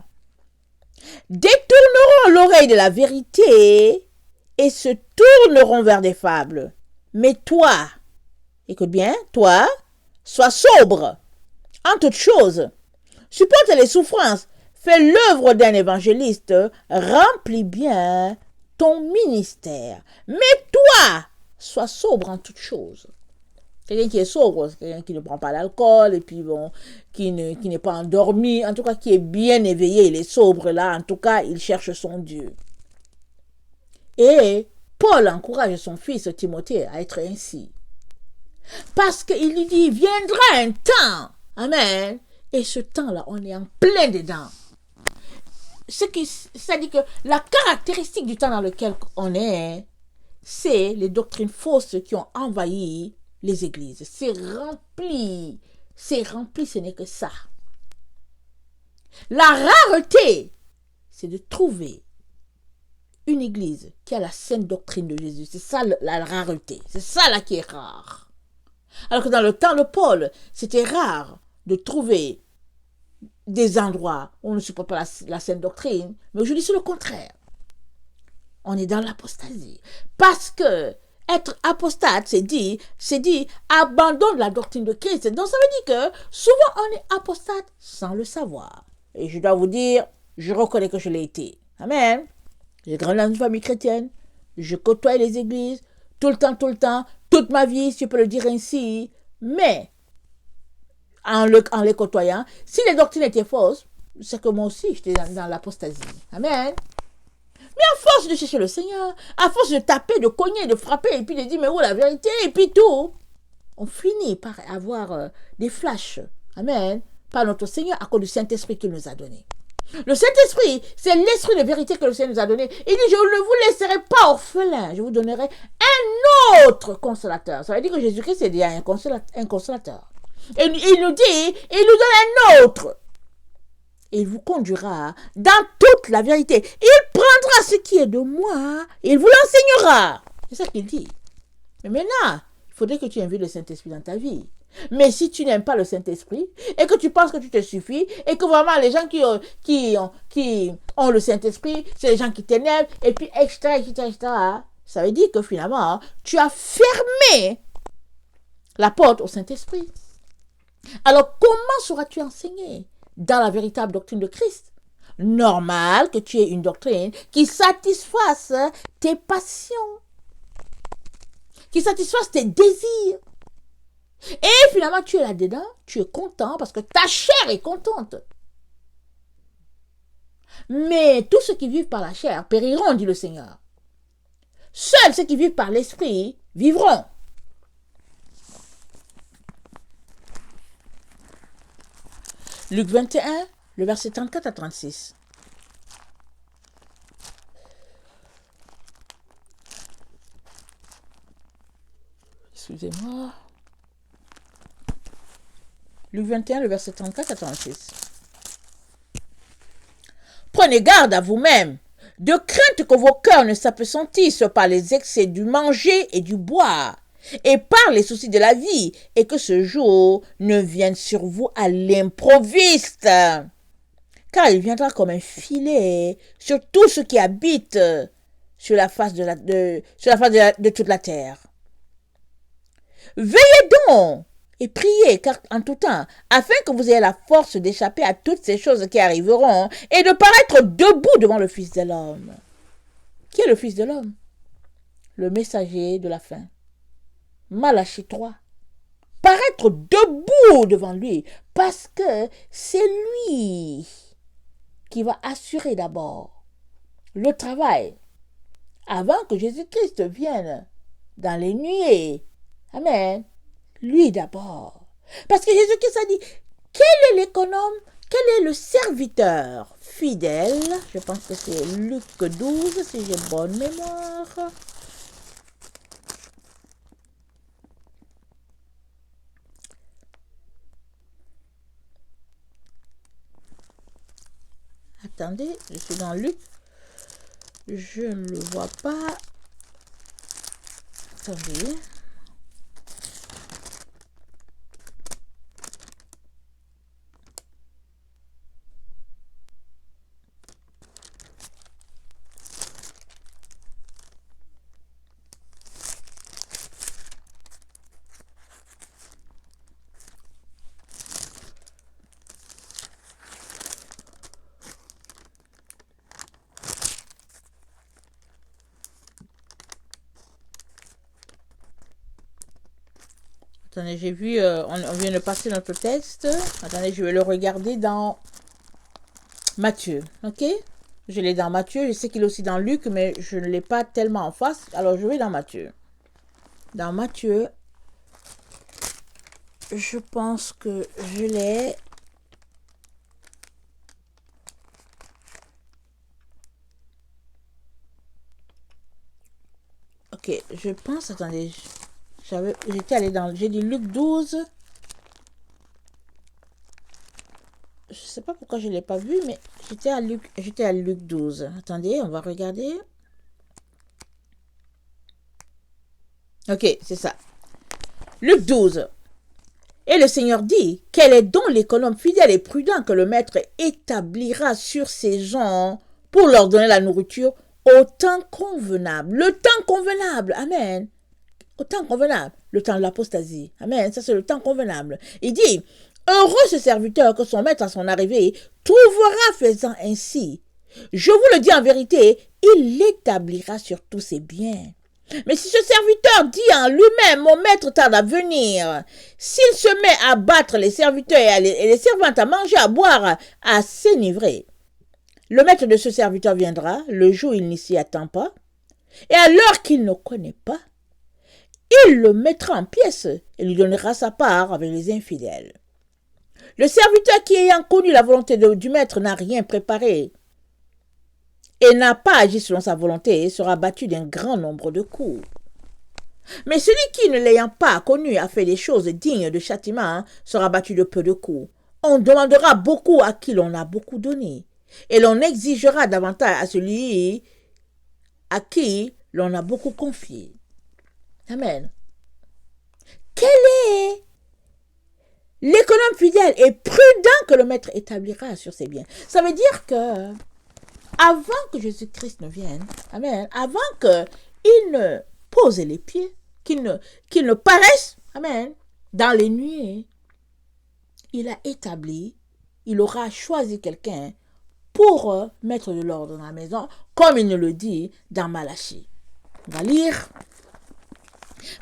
Détourneront l'oreille de la vérité et se tourneront vers des fables. Mais toi, écoute bien, toi, sois sobre en toutes choses. Supporte les souffrances. Fais l'œuvre d'un évangéliste. Remplis bien ton ministère. Mais toi, sois sobre en toutes choses. Quelqu'un qui est sobre, c'est quelqu'un qui ne prend pas l'alcool et puis bon, qui n'est pas endormi, en tout cas qui est bien éveillé, il est sobre là, en tout cas il cherche son Dieu. Et Paul encourage son fils Timothée à être ainsi. Parce qu'il lui dit, viendra un temps, amen, et ce temps-là, on est en plein dedans. Ça dit que la caractéristique du temps dans lequel on est, c'est les doctrines fausses qui ont envahi les églises. C'est rempli, ce n'est que ça. La rareté, c'est de trouver une église qui a la saine doctrine de Jésus. C'est ça la rareté, c'est ça là qui est rare. Alors que dans le temps de Paul, c'était rare de trouver des endroits où on ne supporte pas la saine doctrine, mais aujourd'hui c'est le contraire. On est dans l'apostasie. Parce que être apostate, c'est dit, abandonne la doctrine de Christ. Donc ça veut dire que souvent on est apostate sans le savoir. Et je dois vous dire, je reconnais que je l'ai été. Amen. J'ai grandi dans une famille chrétienne. Je côtoie les églises tout le temps, toute ma vie, si je peux le dire ainsi. Mais en les côtoyant, si les doctrines étaient fausses, c'est que moi aussi j'étais dans l'apostasie. Amen. Mais à force de chercher le Seigneur, à force de taper, de cogner, de frapper, et puis de dire, mais où la vérité, et puis tout, on finit par avoir des flashs, amen, par notre Seigneur à cause du Saint-Esprit qu'il nous a donné. Le Saint-Esprit, c'est l'esprit de vérité que le Seigneur nous a donné. Il dit, je ne vous laisserai pas orphelin, je vous donnerai un autre consolateur. Ça veut dire que Jésus-Christ est déjà un consolateur. Et il nous dit, il nous donne un autre. Et il vous conduira dans toute la vérité. Il prendra ce qui est de moi et il vous l'enseignera. C'est ça qu'il dit. Mais maintenant, il faudrait que tu invites le Saint-Esprit dans ta vie. Mais si tu n'aimes pas le Saint-Esprit et que tu penses que tu te suffis et que vraiment les gens qui ont le Saint-Esprit, c'est les gens qui t'énervent et puis etc., ça veut dire que finalement, tu as fermé la porte au Saint-Esprit. Alors, comment seras-tu enseigné dans la véritable doctrine de Christ? Normal que tu aies une doctrine qui satisfasse tes passions, qui satisfasse tes désirs. Et finalement, tu es là-dedans, tu es content parce que ta chair est contente. Mais tous ceux qui vivent par la chair périront, dit le Seigneur. Seuls ceux qui vivent par l'esprit vivront. Luc 21, le verset 34 à 36. Excusez-moi. Luc 21, le verset 34 à 36. Prenez garde à vous-même, de crainte que vos cœurs ne s'apesantissent par les excès du manger et du boire, et par les soucis de la vie, et que ce jour ne vienne sur vous à l'improviste. Car il viendra comme un filet sur tous ceux qui habitent sur la face de toute la terre. Veillez donc et priez car en tout temps, afin que vous ayez la force d'échapper à toutes ces choses qui arriveront et de paraître debout devant le Fils de l'homme. Qui est le Fils de l'homme? Le messager de la fin. Malachie 3. paraître debout devant lui, parce que c'est lui qui va assurer d'abord le travail avant que Jésus-Christ vienne dans les nuées. Amen. Lui d'abord. Parce que Jésus-Christ a dit, quel est l'économe, quel est le serviteur fidèle? Je pense que c'est Luc 12, si j'ai bonne mémoire. Attendez, je suis dans Luc. Je ne le vois pas. Attendez. Attendez, j'ai vu, on vient de passer notre texte. Attendez, je vais le regarder dans Matthieu, ok? Je l'ai dans Matthieu, je sais qu'il est aussi dans Luc, mais je ne l'ai pas tellement en face. Alors, je vais dans Matthieu. Dans Matthieu, je pense que je l'ai... Ok, je pense, attendez, j'étais allé dans, j'ai dit Luc 12. Je sais pas pourquoi je ne l'ai pas vu, mais j'étais à Luc 12. Attendez, on va regarder. Ok, c'est ça. Luc 12. Et le Seigneur dit, quel est donc l'économe fidèle et prudent que le maître établira sur ses gens pour leur donner la nourriture au temps convenable. Le temps convenable, amen. Au temps convenable, le temps de l'apostasie, amen, ça c'est le temps convenable. Il dit, heureux ce serviteur que son maître à son arrivée trouvera faisant ainsi. Je vous le dis en vérité, il l'établira sur tous ses biens. Mais si ce serviteur dit en lui-même, mon maître tarde à venir, s'il se met à battre les serviteurs et les servantes, à manger, à boire, à s'enivrer, le maître de ce serviteur viendra, le jour où il n'y s'y attend pas, et à l'heure qu'il ne connaît pas, il le mettra en pièces et lui donnera sa part avec les infidèles. Le serviteur qui, ayant connu la volonté du maître, n'a rien préparé et n'a pas agi selon sa volonté, sera battu d'un grand nombre de coups. Mais celui qui, ne l'ayant pas connu, a fait des choses dignes de châtiment, sera battu de peu de coups. On demandera beaucoup à qui l'on a beaucoup donné, et l'on exigera davantage à celui à qui l'on a beaucoup confié. Amen. Quel est l'économe fidèle et prudent que le maître établira sur ses biens? Ça veut dire que avant que Jésus-Christ ne vienne, amen, avant qu'il ne pose les pieds, qu'il ne paraisse, amen, dans les nuées, il a établi, il aura choisi quelqu'un pour mettre de l'ordre dans la maison, comme il nous le dit dans Malachie. On va lire.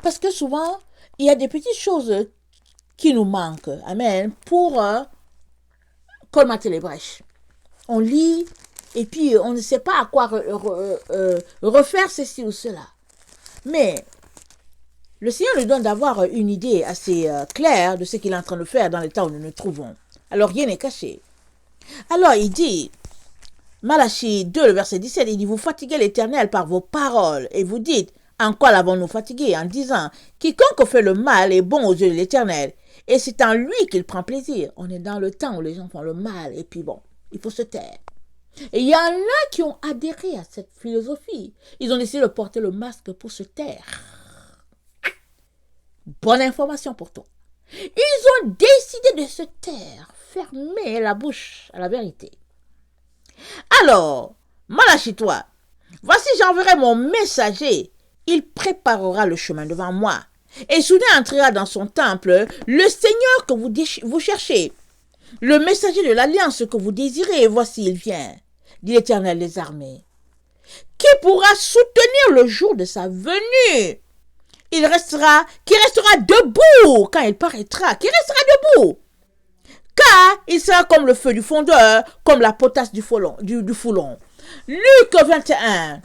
Parce que souvent, il y a des petites choses qui nous manquent, amen, pour colmater les brèches. On lit, et puis on ne sait pas à quoi refaire ceci ou cela. Mais le Seigneur nous donne d'avoir une idée assez claire de ce qu'il est en train de faire dans l'état où nous nous trouvons. Alors rien n'est caché. Alors il dit, Malachie 2, le verset 17, il dit, vous fatiguez l'Éternel par vos paroles, et vous dites, en quoi l'avons-nous fatigué? En disant, quiconque fait le mal est bon aux yeux de l'Éternel, et c'est en lui qu'il prend plaisir. On est dans le temps où les gens font le mal, et puis bon, il faut se taire. Et il y en a qui ont adhéré à cette philosophie. Ils ont décidé de porter le masque pour se taire. Bonne information pour toi. Ils ont décidé de se taire, fermer la bouche à la vérité. Alors, Malachie, toi, voici j'enverrai mon messager. Il préparera le chemin devant moi. Et soudain entrera dans son temple le Seigneur que vous cherchez, le messager de l'alliance que vous désirez, et voici il vient, dit l'Éternel des armées. Qui pourra soutenir le jour de sa venue? qui restera debout quand il paraîtra, qui restera debout. Car il sera comme le feu du fondeur, comme la potasse du foulon. Luc 21.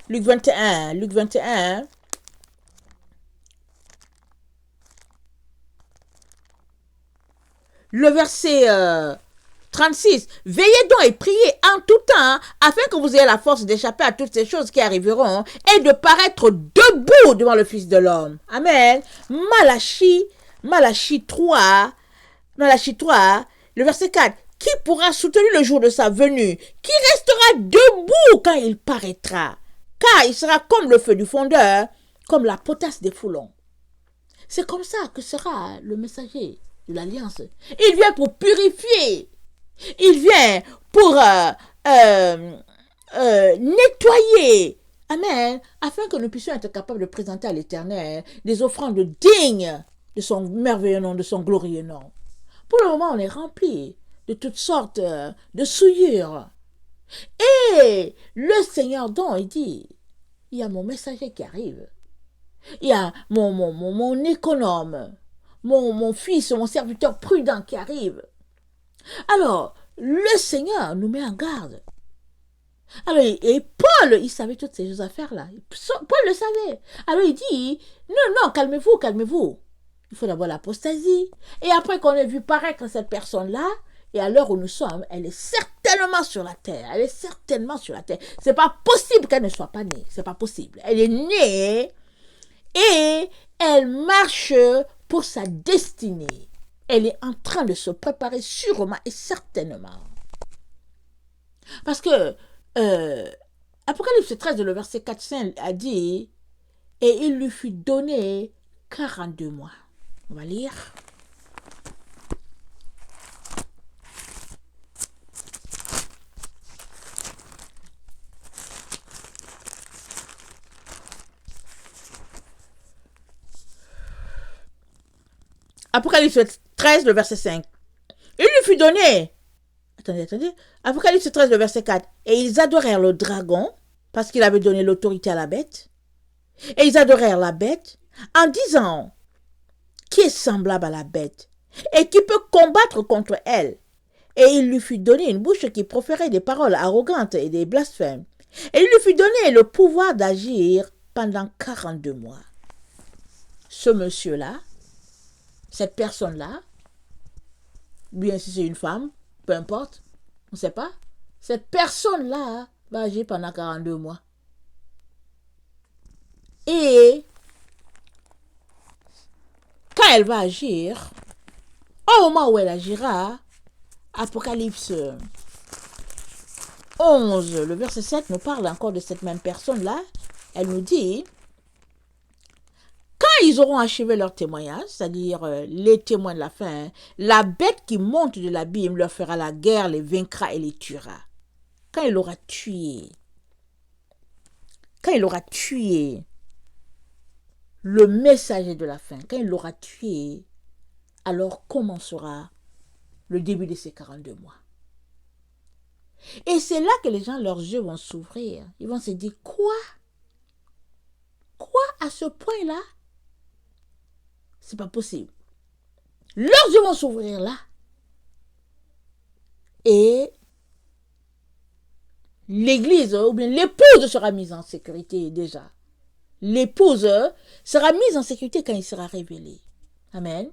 Luc 21. Luc 21. Le verset 36. Veillez donc et priez en tout temps, afin que vous ayez la force d'échapper à toutes ces choses qui arriveront et de paraître debout devant le Fils de l'homme. Amen. Malachie 3, le verset 4. Qui pourra soutenir le jour de sa venue? Qui restera debout quand il paraîtra? Car il sera comme le feu du fondeur, comme la potasse des foulons. C'est comme ça que sera le messager de l'Alliance. Il vient pour purifier. Il vient pour nettoyer. Amen. Afin que nous puissions être capables de présenter à l'Éternel des offrandes dignes de son merveilleux nom, de son glorieux nom. Pour le moment, on est rempli de toutes sortes de souillures. Et le Seigneur donc, il dit, il y a mon messager qui arrive. Il y a mon économe, mon fils, mon serviteur prudent qui arrive. Alors, le Seigneur nous met en garde. Alors, et Paul, il savait toutes ces affaires-là. Paul le savait. Alors, il dit, non, calmez-vous, calmez-vous. Il faut d'abord l'apostasie. Et après qu'on ait vu paraître cette personne-là, et à l'heure où nous sommes, elle est certainement sur la terre. Elle est certainement sur la terre. C'est pas possible qu'elle ne soit pas née. C'est pas possible. Elle est née et elle marche pour sa destinée. Elle est en train de se préparer sûrement et certainement. Parce que Apocalypse 13, le verset 4-5 a dit, et il lui fut donné 42 mois. On va lire. Apocalypse 13, le verset 5. Il lui fut donné. Attendez. Apocalypse 13, le verset 4. Et ils adorèrent le dragon, parce qu'il avait donné l'autorité à la bête. Et ils adorèrent la bête, en disant, qui est semblable à la bête, et qui peut combattre contre elle. Et il lui fut donné une bouche qui proférait des paroles arrogantes et des blasphèmes. Et il lui fut donné le pouvoir d'agir pendant 42 mois. Ce monsieur-là, cette personne-là, bien si c'est une femme, peu importe, on ne sait pas, cette personne-là va agir pendant 42 mois. Et quand elle va agir, au moment où elle agira, Apocalypse 11, le verset 7 nous parle encore de cette même personne-là. Elle nous dit, quand ils auront achevé leur témoignage, c'est-à-dire les témoins de la fin, la bête qui monte de l'abîme leur fera la guerre, les vaincra et les tuera. Quand il aura tué le messager de la fin, quand il l'aura tué, alors commencera le début de ces 42 mois. Et c'est là que les gens, leurs yeux vont s'ouvrir. Ils vont se dire, quoi à ce point-là? C'est pas possible. Leurs yeux vont s'ouvrir là. Et l'église, ou bien l'épouse sera mise en sécurité déjà. L'épouse sera mise en sécurité quand il sera révélé. Amen.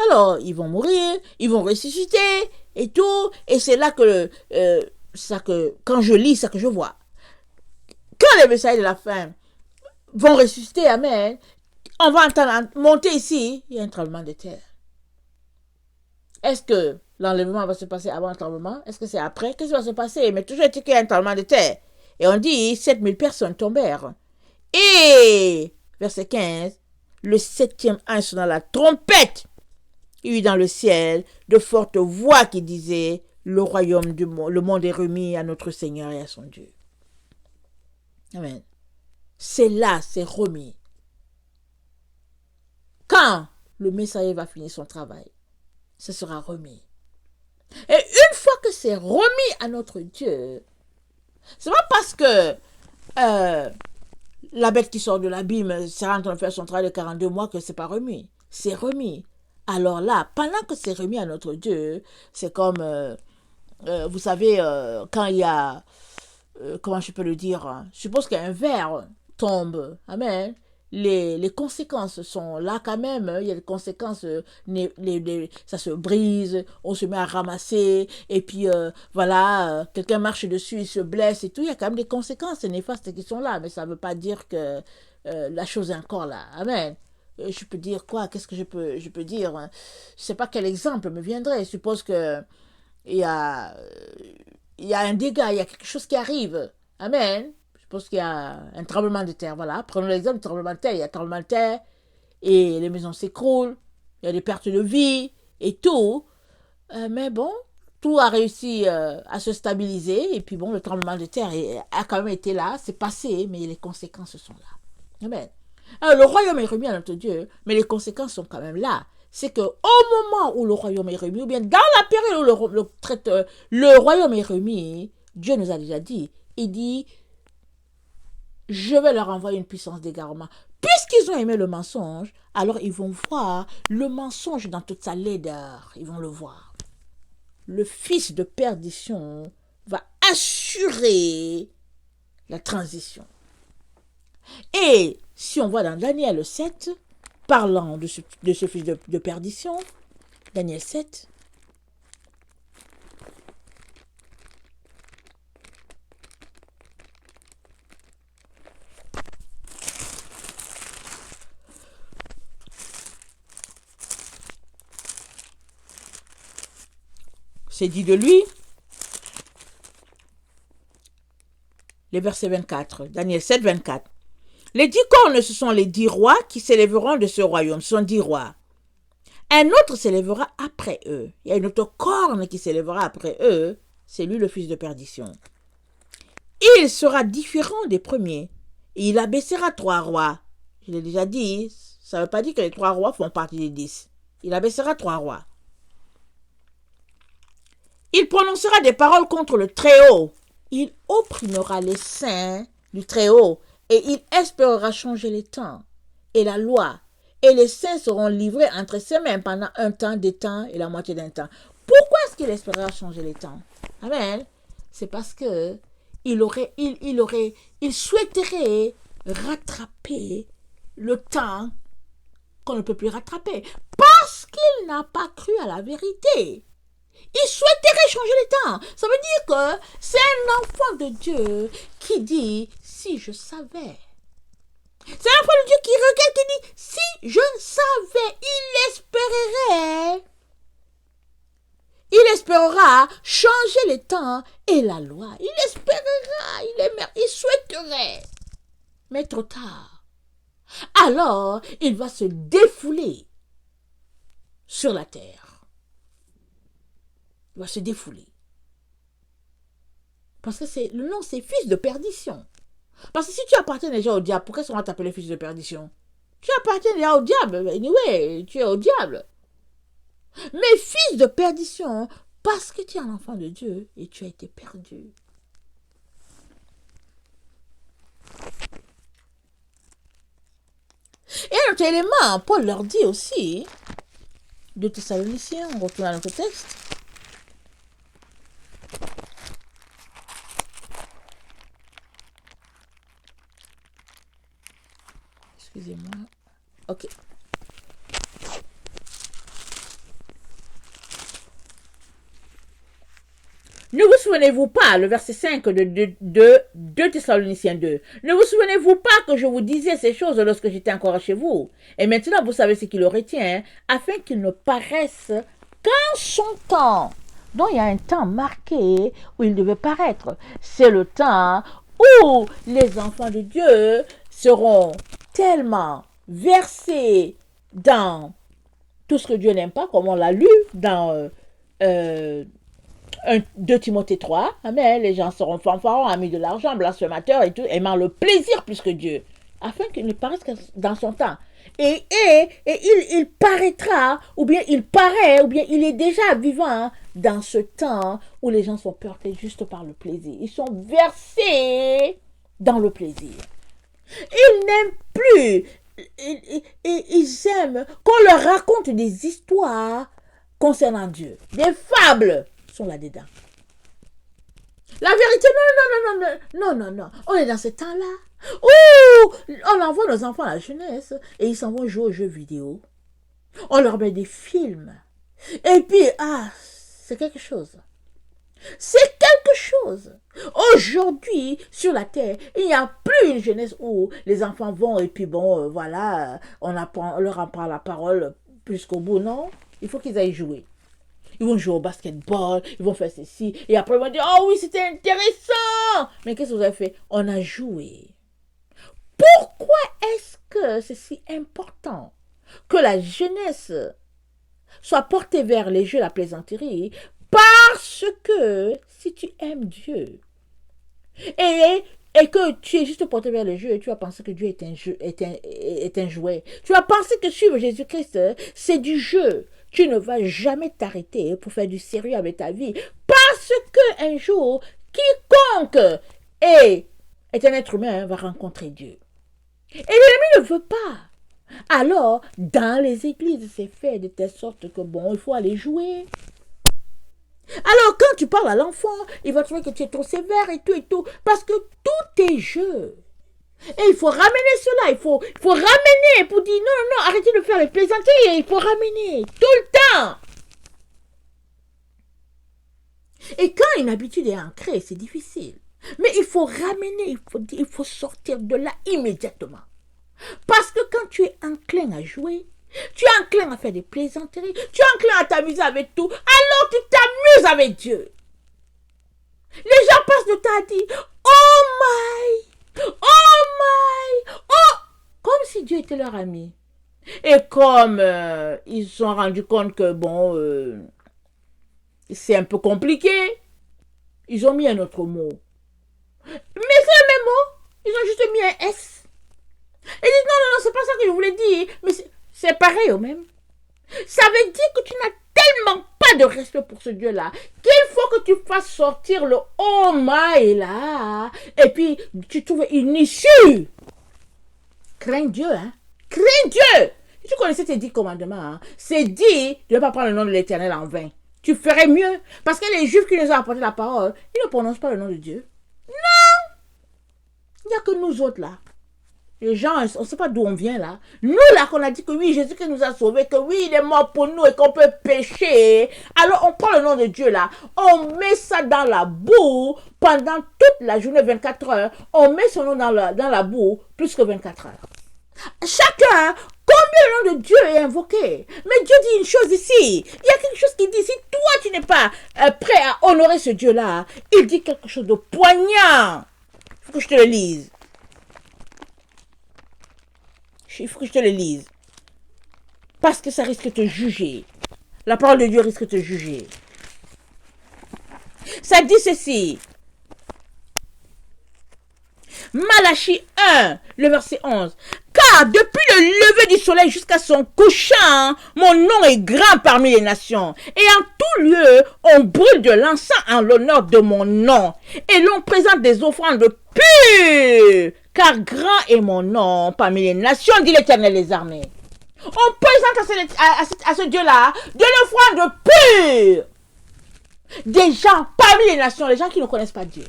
Alors, ils vont mourir, ils vont ressusciter et tout. Et c'est là que, quand je lis, ça que je vois. Quand les messagers de la fin vont ressusciter, amen, on va entendre monter ici, il y a un tremblement de terre. Est-ce que l'enlèvement va se passer avant le tremblement? Est-ce que c'est après? Qu'est-ce qui va se passer? Mais toujours est-il qu'il y a un tremblement de terre. Et on dit 7000 personnes tombèrent. Et, verset 15, le 7e ange sonna la trompette. Il y eut dans le ciel de fortes voix qui disaient, le royaume du monde, le monde est remis à notre Seigneur et à son Dieu. Amen. C'est là, c'est remis. Quand le messager va finir son travail, ce sera remis. Et une fois que c'est remis à notre Dieu, c'est pas parce que la bête qui sort de l'abîme sera en train de faire son travail de 42 mois que c'est pas remis. C'est remis. Alors là, pendant que c'est remis à notre Dieu, c'est comme, vous savez, quand il y a, comment je peux le dire, hein, je suppose qu'un verre tombe, amen, les conséquences sont là quand même, il y a des conséquences, ça se brise, on se met à ramasser, et puis voilà, quelqu'un marche dessus, il se blesse et tout, il y a quand même des conséquences néfastes qui sont là, mais ça ne veut pas dire que la chose est encore là, amen. Je peux dire quoi? Qu'est-ce que je peux dire? Hein? Je ne sais pas quel exemple me viendrait. Je suppose que il y a, il y a un dégât, il y a quelque chose qui arrive. Amen. Je pense qu'il y a un tremblement de terre. Voilà. Prenons l'exemple du tremblement de terre. Il y a un tremblement de terre et les maisons s'écroulent. Il y a des pertes de vie et tout. Mais bon, tout a réussi à se stabiliser. Et puis bon, le tremblement de terre a quand même été là. C'est passé, mais les conséquences sont là. Amen. Alors, le royaume est remis à notre Dieu, mais les conséquences sont quand même là. C'est qu'au moment où le royaume est remis, ou bien dans la période où le royaume est remis, Dieu nous a déjà dit, il dit, je vais leur envoyer une puissance d'égarement. Puisqu'ils ont aimé le mensonge, alors ils vont voir le mensonge dans toute sa laideur. Ils vont le voir. Le fils de perdition va assurer la transition. Et si on voit dans Daniel 7, parlant de ce fils de perdition, Daniel 7, c'est dit de lui, les versets 24, Daniel 7, 24. Les 10 cornes, ce sont les 10 rois qui s'élèveront de ce royaume. Ce sont 10 rois. Un autre s'élèvera après eux. Il y a une autre corne qui s'élèvera après eux. C'est lui le fils de perdition. Il sera différent des premiers. Et il abaissera 3 rois. Je l'ai déjà dit, ça ne veut pas dire que les 3 rois font partie des 10. Il abaissera 3 rois. Il prononcera des paroles contre le Très-Haut. Il opprimera les saints du Très-Haut. Et il espérera changer les temps et la loi. Et les saints seront livrés entre ses mains pendant un temps, des temps et la moitié d'un temps. Pourquoi est-ce qu'il espérera changer les temps? Amen. C'est parce que il souhaiterait rattraper le temps qu'on ne peut plus rattraper. Parce qu'il n'a pas cru à la vérité. Il souhaiterait changer les temps. Ça veut dire que c'est un enfant de Dieu qui dit, si je savais. C'est un enfant de Dieu qui regarde, qui dit, si je savais, il espérera changer les temps et la loi. Il espérera, il souhaiterait. Mais trop tard. Alors, il va se défouler sur la terre. Il va se défouler. Parce que le nom, c'est fils de perdition. Parce que si tu appartiens déjà au diable, pourquoi est-ce qu'on va t'appeler fils de perdition? Tu appartiens déjà au diable. Anyway, tu es au diable. Mais fils de perdition, parce que tu es un enfant de Dieu et tu as été perdu. Et un autre élément, Paul leur dit aussi, de Thessaloniciens, on retourne à notre texte, excusez-moi. Ok. Ne vous souvenez-vous pas, le verset 5 de Thessaloniciens 2, ne vous souvenez-vous pas que je vous disais ces choses lorsque j'étais encore chez vous? Et maintenant, vous savez ce qui le retient, afin qu'il ne paraisse qu'en son temps. Donc, il y a un temps marqué où il devait paraître. C'est le temps où les enfants de Dieu seront tellement versés dans tout ce que Dieu n'aime pas, comme on l'a lu dans 2 Timothée 3, amen, les gens seront fanfarons, amis de l'argent, blasphémateurs et tout, aimant le plaisir plus que Dieu, afin qu'il ne paraisse que dans son temps. Et il paraîtra, ou bien il paraît, ou bien il est déjà vivant dans ce temps où les gens sont portés juste par le plaisir. Ils sont versés dans le plaisir. Ils n'aiment plus. Ils aiment qu'on leur raconte des histoires concernant Dieu. Des fables sont là-dedans. La vérité, non. On est dans ce temps-là où on envoie nos enfants à la jeunesse et ils s'en vont jouer aux jeux vidéo. On leur met des films. Et puis, c'est quelque chose. C'est quelque chose. Aujourd'hui, sur la terre, il n'y a plus une jeunesse où les enfants vont et puis voilà, on leur apprend la parole jusqu'au bout. Non, il faut qu'ils aillent jouer. Ils vont jouer au basketball, ils vont faire ceci. Et après, ils vont dire, oh oui, c'était intéressant. Mais qu'est-ce que vous avez fait? On a joué. Pourquoi est-ce que c'est si important que la jeunesse soit portée vers les jeux, la plaisanterie? Parce que si tu aimes Dieu et que tu es juste porté vers le jeu, tu vas penser que Dieu est un jouet. Tu vas penser que suivre Jésus-Christ, c'est du jeu. Tu ne vas jamais t'arrêter pour faire du sérieux avec ta vie. Parce qu'un jour, quiconque est un être humain va rencontrer Dieu. Et l'ennemi ne veut pas. Alors, dans les églises, c'est fait de telle sorte que il faut aller jouer. Alors, quand tu parles à l'enfant, il va trouver que tu es trop sévère et tout, parce que tout est jeu. Et il faut ramener cela, il faut ramener pour dire non, arrêtez de faire les plaisanteries, il faut ramener tout le temps. Et quand une habitude est ancrée, c'est difficile. Mais il faut ramener, il faut sortir de là immédiatement. Parce que quand tu es enclin à jouer, tu es enclin à faire des plaisanteries, tu es enclin à t'amuser avec tout, alors tu t'amuses avec Dieu. Les gens passent le temps à dire comme si Dieu était leur ami. Et comme ils se sont rendus compte que c'est un peu compliqué, ils ont mis un autre mot. Mais c'est le même mot, ils ont juste mis un S. Et ils disent non, c'est pas ça que je voulais dire. Mais c'est pareil au même. Ça veut dire que tu n'as tellement pas de respect pour ce Dieu-là qu'il faut que tu fasses sortir le oh my là. Et puis tu trouves une issue. Crains Dieu, hein. Crains Dieu. Si tu connaissais tes 10 commandements, hein, c'est dit de ne pas prendre le nom de l'Éternel en vain. Tu ferais mieux. Parce que les Juifs qui nous ont apporté la parole, ils ne prononcent pas le nom de Dieu. Non. Il n'y a que nous autres là. Les gens, on ne sait pas d'où on vient là. Nous là, qu'on a dit que oui, Jésus-Christ nous a sauvés, que oui, il est mort pour nous et qu'on peut pécher. Alors on prend le nom de Dieu là, on met ça dans la boue pendant toute la journée 24 heures. On met son nom dans la boue plus que 24 heures. Chacun, combien le nom de Dieu est invoqué? Mais Dieu dit une chose ici. Il y a quelque chose qui dit, si toi tu n'es pas prêt à honorer ce Dieu là, il dit quelque chose de poignant. Il faut que je te le lise. Il faut que je te le lise. Parce que ça risque de te juger. La parole de Dieu risque de te juger. Ça dit ceci. Malachie 1, le verset 11. Car depuis le lever du soleil jusqu'à son couchant, mon nom est grand parmi les nations. Et en tout lieu, on brûle de l'encens en l'honneur de mon nom. Et l'on présente des offrandes pures. Car grand est mon nom parmi les nations, dit l'Éternel des armées. On présente à ce Dieu-là de l'offrande pure. Des gens parmi les nations, les gens qui ne connaissent pas Dieu.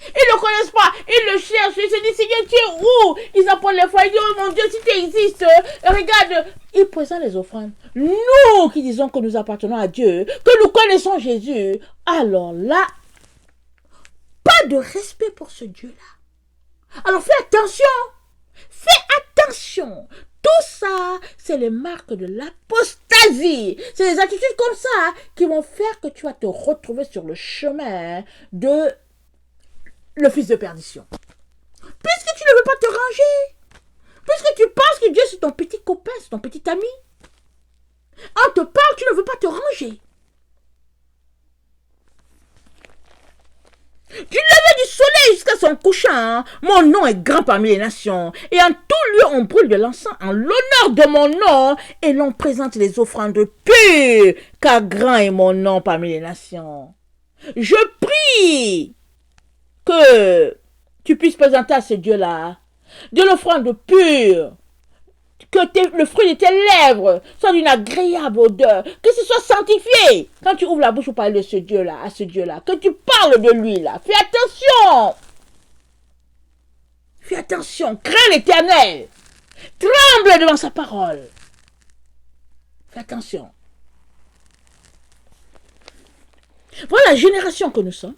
Ils ne connaissent pas, ils le cherchent, ils se disent, Seigneur, tu es où? Ils apportent les fois, ils disent, oh mon Dieu, si tu existes, regarde. Ils présentent les offrandes. Nous qui disons que nous appartenons à Dieu, que nous connaissons Jésus, alors là, pas de respect pour ce Dieu-là. Alors fais attention. Fais attention. Tout ça, c'est les marques de l'apostasie. C'est des attitudes comme ça qui vont faire que tu vas te retrouver sur le chemin de le fils de perdition. Puisque tu ne veux pas te ranger. Puisque tu penses que Dieu c'est ton petit copain, c'est ton petit ami. On te parle, tu ne veux pas te ranger. Du lever du soleil jusqu'à son couchant, mon nom est grand parmi les nations. Et en tout lieu, on brûle de l'encens en l'honneur de mon nom. Et l'on présente les offrandes pures, car grand est mon nom parmi les nations. Je prie que tu puisses présenter à ce Dieu-là de l'offrande pure, que le fruit de tes lèvres soit d'une agréable odeur, que ce soit sanctifié. Quand tu ouvres la bouche pour parler de ce Dieu-là, à ce Dieu-là, que tu parles de lui, là, fais attention. Fais attention, crains l'Éternel, tremble devant sa parole. Fais attention. Voilà la génération que nous sommes.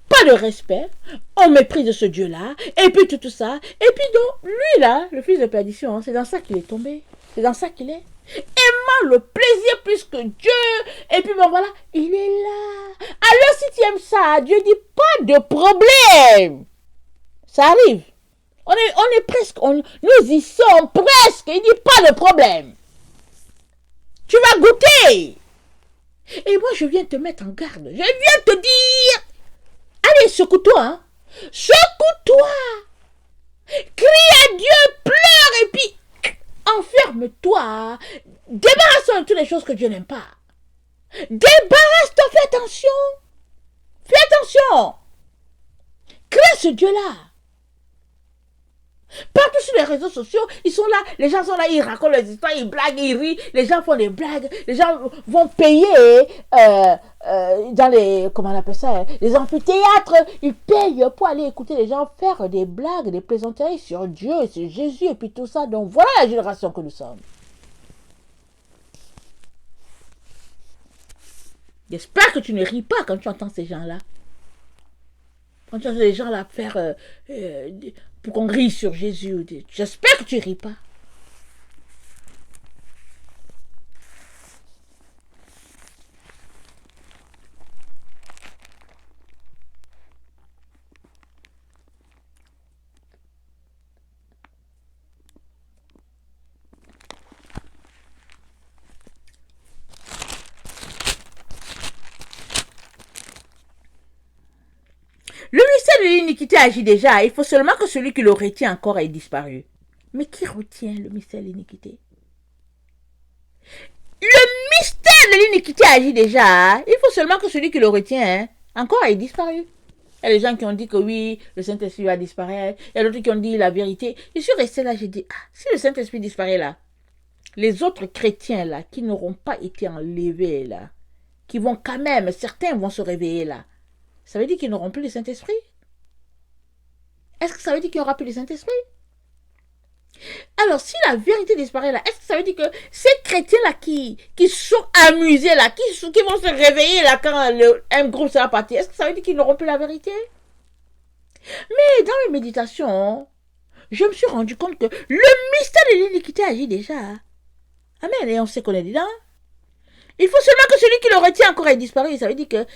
Pas de respect, on méprise ce Dieu-là, et puis tout ça. Et puis donc, lui là, le fils de perdition, c'est dans ça qu'il est tombé. C'est dans ça qu'il est. Aimant le plaisir plus que Dieu. Et puis bon voilà, il est là. Alors si tu aimes ça, Dieu dit pas de problème. Ça arrive. On est presque, nous y sommes presque. Il dit pas de problème. Tu vas goûter. Et moi, je viens te mettre en garde. Je viens te dire, allez, secoue-toi. Hein. Secoue-toi. Crie à Dieu, pleure et puis enferme-toi. Débarrasse-toi de toutes les choses que Dieu n'aime pas. Débarrasse-toi, fais attention. Fais attention. Crée ce Dieu-là. Partout sur les réseaux sociaux, ils sont là, les gens sont là, ils racontent les histoires, ils blaguent, ils rient, les gens font des blagues, les gens vont payer dans les, comment on appelle ça, hein, les amphithéâtres, ils payent pour aller écouter les gens faire des blagues, des plaisanteries sur Dieu, sur Jésus et puis tout ça. Donc voilà la génération que nous sommes. J'espère que tu ne ris pas quand tu entends ces gens-là. Quand tu entends les gens là faire pour qu'on rie sur Jésus. J'espère que tu ne ris pas. Le mystère de l'iniquité agit déjà. Il faut seulement que celui qui le retient encore ait disparu. Mais qui retient le mystère de l'iniquité? Le mystère de l'iniquité agit déjà. Il faut seulement que celui qui le retient encore ait disparu. Il y a des gens qui ont dit que oui, le Saint-Esprit va disparaître. Il y a d'autres qui ont dit la vérité. Je suis resté là, j'ai dit, si le Saint-Esprit disparaît là, les autres chrétiens là, qui n'auront pas été enlevés là, qui vont quand même, certains vont se réveiller là, ça veut dire qu'ils n'auront plus le Saint-Esprit? Est-ce que ça veut dire qu'il n'y aura plus le Saint-Esprit? Alors, si la vérité disparaît là, est-ce que ça veut dire que ces chrétiens-là qui sont amusés là, qui vont se réveiller là quand un groupe sera parti, est-ce que ça veut dire qu'ils n'auront plus la vérité? Mais dans mes méditations, je me suis rendu compte que le mystère de l'iniquité agit déjà. Amen, et on sait qu'on est dedans. Il faut seulement que celui qui le retient encore ait disparu. Ça veut dire que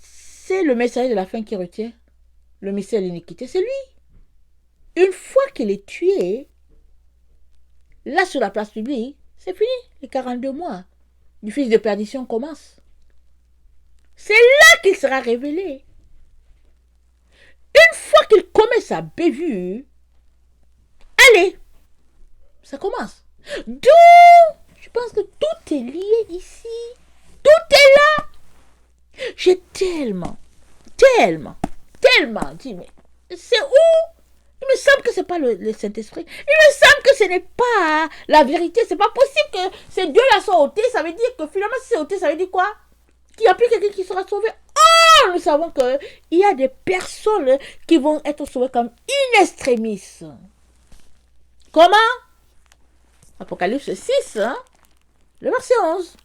c'est le messager de la fin qui retient le mystère de l'iniquité, c'est lui. Une fois qu'il est tué, là sur la place publique, c'est fini. Les 42 mois du fils de perdition commencent. C'est là qu'il sera révélé. Une fois qu'il commet sa bévue, allez, ça commence. Donc, je pense que tout est lié ici. Tout est là. J'ai tellement dit, mais c'est où? Il me semble que ce n'est pas le Saint-Esprit. Il me semble que ce n'est pas la vérité. C'est pas possible que ces deux-là soient ôtés. Ça veut dire que finalement, si c'est ôté, ça veut dire quoi? Qu'il n'y a plus quelqu'un qui sera sauvé. Oh, nous savons qu'il y a des personnes qui vont être sauvées comme in extremis. Comment? Apocalypse 6, hein? Le verset 11.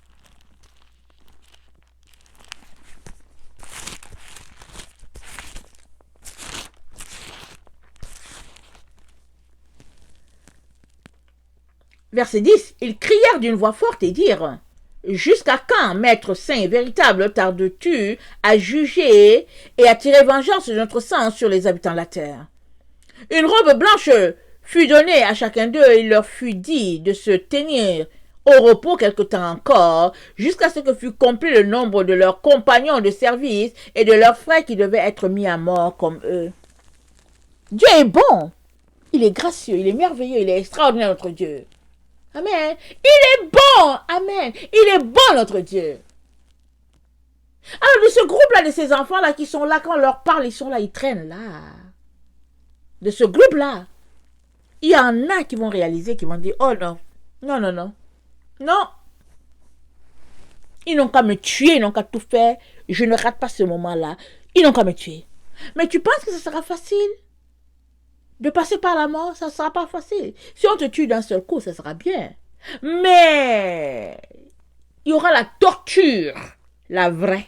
Verset 10, ils crièrent d'une voix forte et dirent, « Jusqu'à quand, Maître saint et véritable, tardes-tu à juger et à tirer vengeance de notre sang sur les habitants de la terre ?» Une robe blanche fut donnée à chacun d'eux et il leur fut dit de se tenir au repos quelque temps encore, jusqu'à ce que fût complet le nombre de leurs compagnons de service et de leurs frères qui devaient être mis à mort comme eux. Dieu est bon, il est gracieux, il est merveilleux, il est extraordinaire notre Dieu. Amen. Il est bon. Amen. Il est bon, notre Dieu. Alors, de ce groupe-là, de ces enfants-là qui sont là, quand on leur parle, ils sont là, ils traînent là. de ce groupe-là, il y en a qui vont réaliser, qui vont dire, oh non, non, non, non, non, ils n'ont qu'à me tuer, ils n'ont qu'à tout faire, je ne rate pas ce moment-là, ils n'ont qu'à me tuer. Mais tu penses que ce sera facile de passer par la mort? Ça ne sera pas facile. Si on te tue d'un seul coup, ça sera bien. Mais il y aura la torture, la vraie.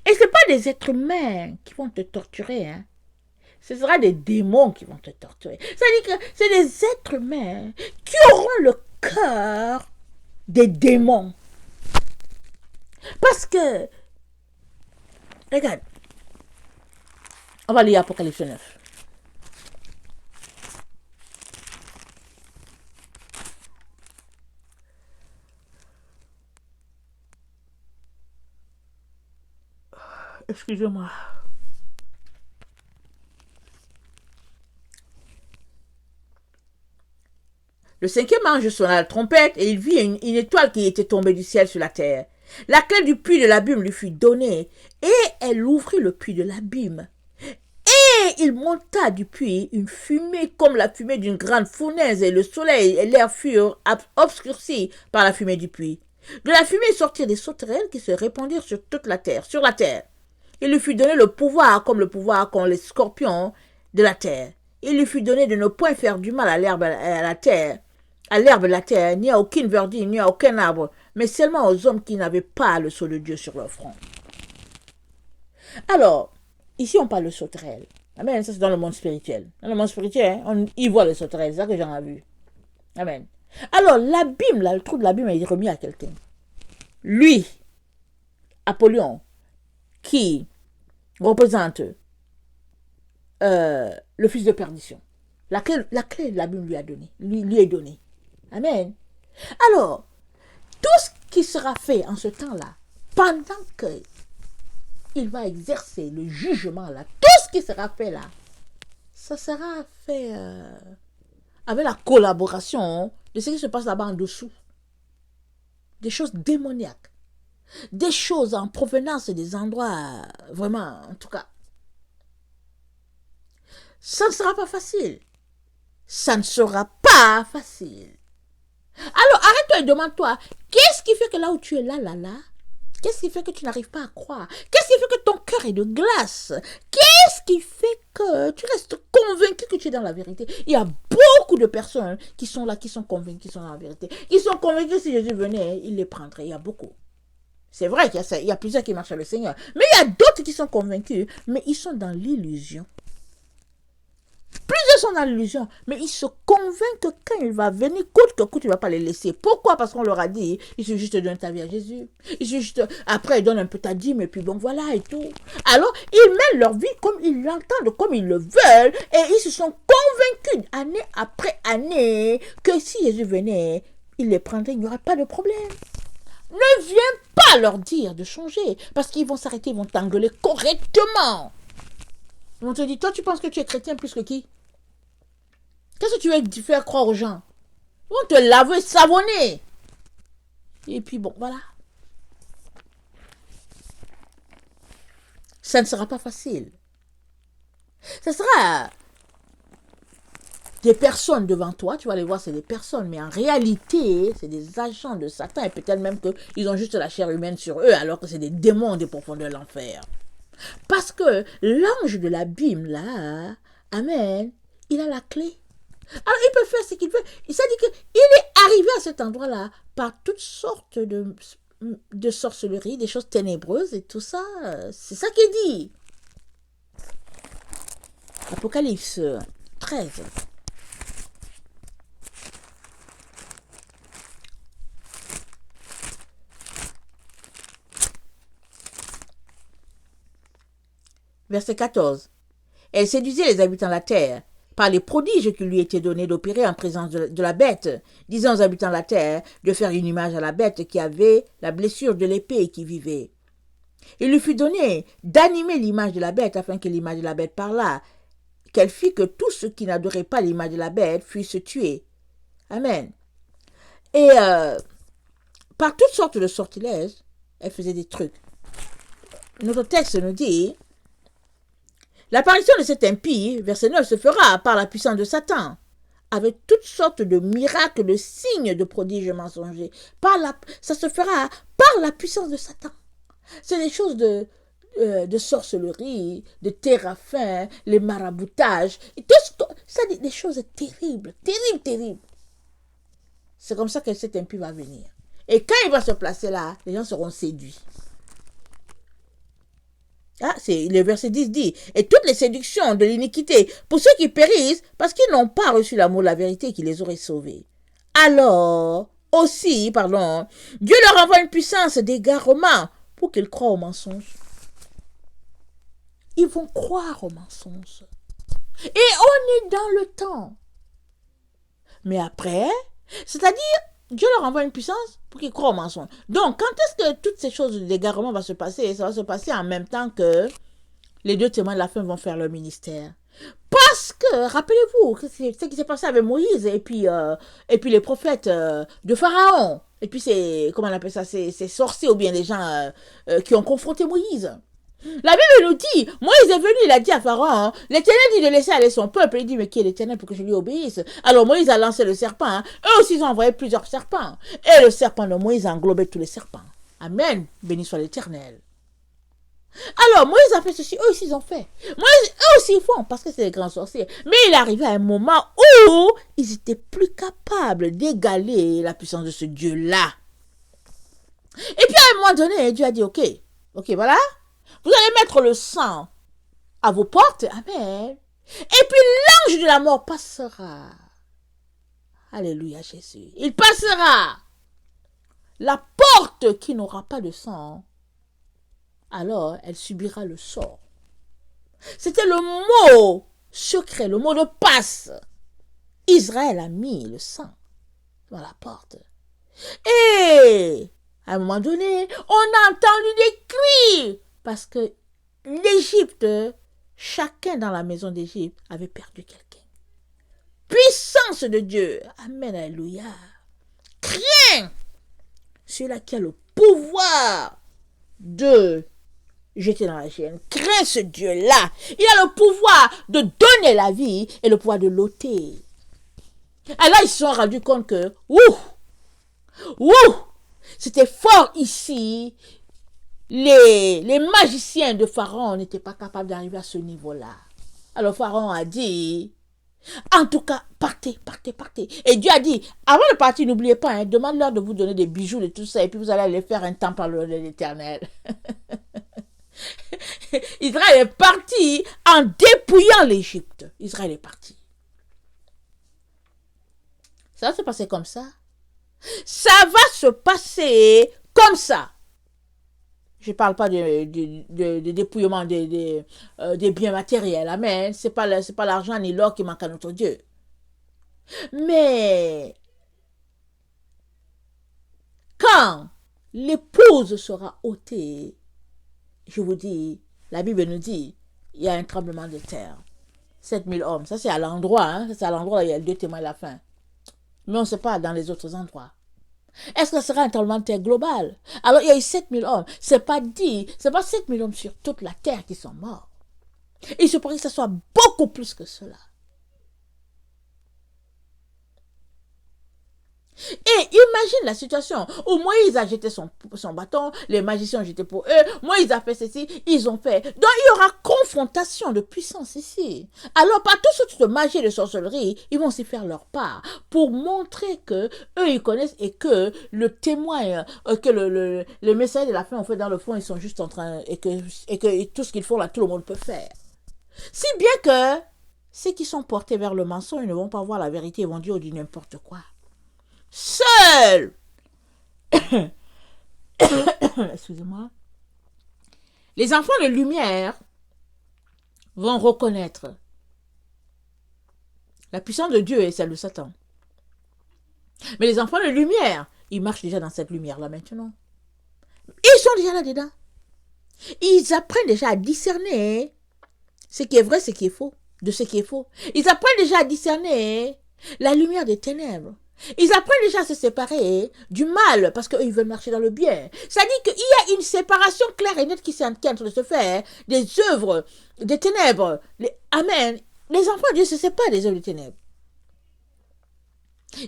Et ce n'est pas des êtres humains qui vont te torturer, hein. Ce sera des démons qui vont te torturer. C'est-à-dire que c'est des êtres humains qui auront le cœur des démons. Parce que, regarde, on va lire Apocalypse 9. Excusez-moi. Le cinquième ange sonna la trompette et il vit une étoile qui était tombée du ciel sur la terre. La clé du puits de l'abîme lui fut donnée et elle ouvrit le puits de l'abîme. Et il monta du puits une fumée comme la fumée d'une grande fournaise et le soleil et l'air furent obscurcis par la fumée du puits. De la fumée sortirent des sauterelles qui se répandirent sur toute la terre, sur la terre. Il lui fut donné le pouvoir comme les scorpions de la terre. Il lui fut donné de ne point faire du mal à l'herbe à la terre, à l'herbe de la terre, ni à aucune verdure, ni à aucun arbre, mais seulement aux hommes qui n'avaient pas le sceau de Dieu sur leur front. Alors, ici on parle de sauterelles. Amen, ça c'est dans le monde spirituel. Dans le monde spirituel, on y voit les sauterelles, c'est ça que j'en ai vu. Amen. Alors, l'abîme, là, le trou de l'abîme est remis à quelqu'un. Lui, Apollyon, qui représente le fils de perdition. La clé de l'abîme lui est donnée. Amen. Alors, tout ce qui sera fait en ce temps-là, pendant que il va exercer le jugement là, tout ce qui sera fait là, ça sera fait avec la collaboration de ce qui se passe là-bas en dessous. Des choses démoniaques. Des choses en provenance des endroits, vraiment, en tout cas. Ça ne sera pas facile. Ça ne sera pas facile. Alors, arrête-toi et demande-toi, qu'est-ce qui fait que là où tu es là, qu'est-ce qui fait que tu n'arrives pas à croire? Qu'est-ce qui fait que ton cœur est de glace? Qu'est-ce qui fait que tu restes convaincu que tu es dans la vérité? Il y a beaucoup de personnes qui sont là, qui sont convaincues qu'ils sont dans la vérité. Ils sont convaincus que si Jésus venait, il les prendrait. Il y a beaucoup. C'est vrai qu'il y a plusieurs qui marchent avec le Seigneur. Mais il y a d'autres qui sont convaincus, mais ils sont dans l'illusion. Plusieurs sont dans l'illusion, mais ils se convainquent que quand il va venir, coûte que coûte, il ne va pas les laisser. Pourquoi? Parce qu'on leur a dit, il suffit juste de donner ta vie à Jésus. Il suffit juste, après, ils donnent un peu ta dîme, et puis bon, voilà, et tout. Alors, ils mènent leur vie comme ils l'entendent, comme ils le veulent, et ils se sont convaincus, année après année, que si Jésus venait, il les prendrait, il n'y aurait pas de problème. Ne viens pas leur dire de changer, parce qu'ils vont s'arrêter, ils vont t'engueuler correctement. Ils vont te dire, toi tu penses que tu es chrétien plus que qui? Qu'est-ce que tu veux faire croire aux gens? Ils vont te laver, savonner. Et puis bon, voilà. Ça ne sera pas facile. Ça sera des personnes devant toi, tu vas les voir, c'est des personnes, mais en réalité, c'est des agents de Satan, et peut-être même qu'ils ont juste la chair humaine sur eux, alors que c'est des démons des profondeurs de l'enfer. Parce que l'ange de l'abîme, là, amen, il a la clé. Alors, il peut faire ce qu'il veut. C'est-à-dire qu'il est arrivé à cet endroit-là par toutes sortes de sorcelleries, des choses ténébreuses et tout ça. C'est ça qu'il dit. Apocalypse 13. Verset 14. Elle séduisait les habitants de la terre par les prodiges qui lui étaient donnés d'opérer en présence de la bête, disant aux habitants de la terre de faire une image à la bête qui avait la blessure de l'épée et qui vivait. Il lui fut donné d'animer l'image de la bête afin que l'image de la bête parlât, qu'elle fit que tous ceux qui n'adoraient pas l'image de la bête fussent tués. Amen. Et par toutes sortes de sortilèges, elle faisait des trucs. Notre texte nous dit, L'apparition de cet impie, verset 9, se fera par la puissance de Satan, avec toutes sortes de miracles, de signes, de prodiges mensongers. Ça se fera par la puissance de Satan. C'est des choses de sorcellerie, de théraphin, les maraboutages. Ça, des choses terribles, terribles, terribles. C'est comme ça que cet impie va venir. Et quand il va se placer là, les gens seront séduits. Ah, c'est le verset 10 dit, et toutes les séductions de l'iniquité pour ceux qui périssent parce qu'ils n'ont pas reçu l'amour de la vérité qui les aurait sauvés. Alors, aussi, Dieu leur envoie une puissance d'égarement pour qu'ils croient aux mensonges. Ils vont croire aux mensonges. Et on est dans le temps. Mais après, c'est-à-dire, Dieu leur envoie une puissance pour qu'ils croient aux mensonges. Donc, quand est-ce que toutes ces choses d'égarement vont se passer? Ça va se passer en même temps que les deux témoins de la fin vont faire leur ministère. Parce que, rappelez-vous, ce qui s'est passé avec Moïse et puis les prophètes de Pharaon. Et puis comment on appelle ça, ces sorciers ou bien les gens qui ont confronté Moïse. La Bible nous dit, Moïse est venu, il a dit à Pharaon, l'Éternel dit de laisser aller son peuple. Il dit, mais qui est l'Éternel pour que je lui obéisse? Alors Moïse a lancé le serpent. Eux aussi, ils ont envoyé plusieurs serpents. Et le serpent de Moïse a englobé tous les serpents. Amen. Béni soit l'Éternel. Alors Moïse a fait ceci, eux aussi ils ont fait. Eux aussi ils font, parce que c'est des grands sorciers. Mais il est arrivé à un moment où ils étaient plus capables d'égaler la puissance de ce Dieu-là. Et puis à un moment donné, Dieu a dit, ok, voilà. Vous allez mettre le sang à vos portes. Amen. Et puis l'ange de la mort passera. Alléluia Jésus. Il passera. La porte qui n'aura pas de sang, alors elle subira le sort. C'était le mot secret, le mot de passe. Israël a mis le sang dans la porte. Et à un moment donné, on a entendu des cris. Parce que l'Égypte, chacun dans la maison d'Égypte avait perdu quelqu'un. Puissance de Dieu. Amen, alléluia. Crains celui-là qui a le pouvoir de jeter dans la gêne. Crains ce Dieu-là. Il a le pouvoir de donner la vie et le pouvoir de l'ôter. Alors ils se sont rendus compte que, c'était fort ici. Les magiciens de Pharaon n'étaient pas capables d'arriver à ce niveau-là. Alors Pharaon a dit, en tout cas, partez. Et Dieu a dit, avant de partir, n'oubliez pas, demande-leur de vous donner des bijoux et tout ça, et puis vous allez aller faire un temple à l'Éternel. Israël est parti en dépouillant l'Égypte. Israël est parti. Ça va se passer comme ça. Ça va se passer comme ça. Je ne parle pas de dépouillement des biens matériels. Amen. Ce n'est pas l'argent ni l'or qui manque à notre Dieu. Mais quand l'épouse sera ôtée, je vous dis, la Bible nous dit, il y a un tremblement de terre. 7000 hommes. Ça, c'est à l'endroit. C'est à l'endroit où il y a deux témoins de la fin. Mais on ne sait pas dans les autres endroits. Est-ce que ce sera un tremblement de terre global? Alors, il y a eu 7000 hommes. C'est pas 7000 hommes sur toute la terre qui sont morts. Il se pourrait que ce soit beaucoup plus que cela. Et imagine la situation où Moïse a jeté son bâton, les magiciens ont jeté pour eux, Moïse a fait ceci, ils ont fait. Donc il y aura confrontation de puissance ici. Alors par toutes sortes de magie et de sorcellerie, ils vont s'y faire leur part pour montrer que eux ils connaissent et que le témoin, que le messager de la fin, en fait dans le fond ils sont juste en train et que tout ce qu'ils font là tout le monde peut faire. Si bien que ceux qui sont portés vers le mensonge ils ne vont pas voir la vérité, ils vont dire du n'importe quoi. Seul, excusez-moi, les enfants de lumière vont reconnaître la puissance de Dieu et celle de Satan. Mais les enfants de lumière, ils marchent déjà dans cette lumière-là maintenant. Ils sont déjà là-dedans. Ils apprennent déjà à discerner ce qui est vrai, ce qui est faux, de ce qui est faux. Ils apprennent déjà à discerner la lumière des ténèbres Ils apprennent déjà à se séparer du mal parce qu'eux, ils veulent marcher dans le bien. Ça dit qu'il y a une séparation claire et nette qui est en train de se faire des œuvres des ténèbres. Amen. Les enfants de Dieu se séparent des œuvres des ténèbres.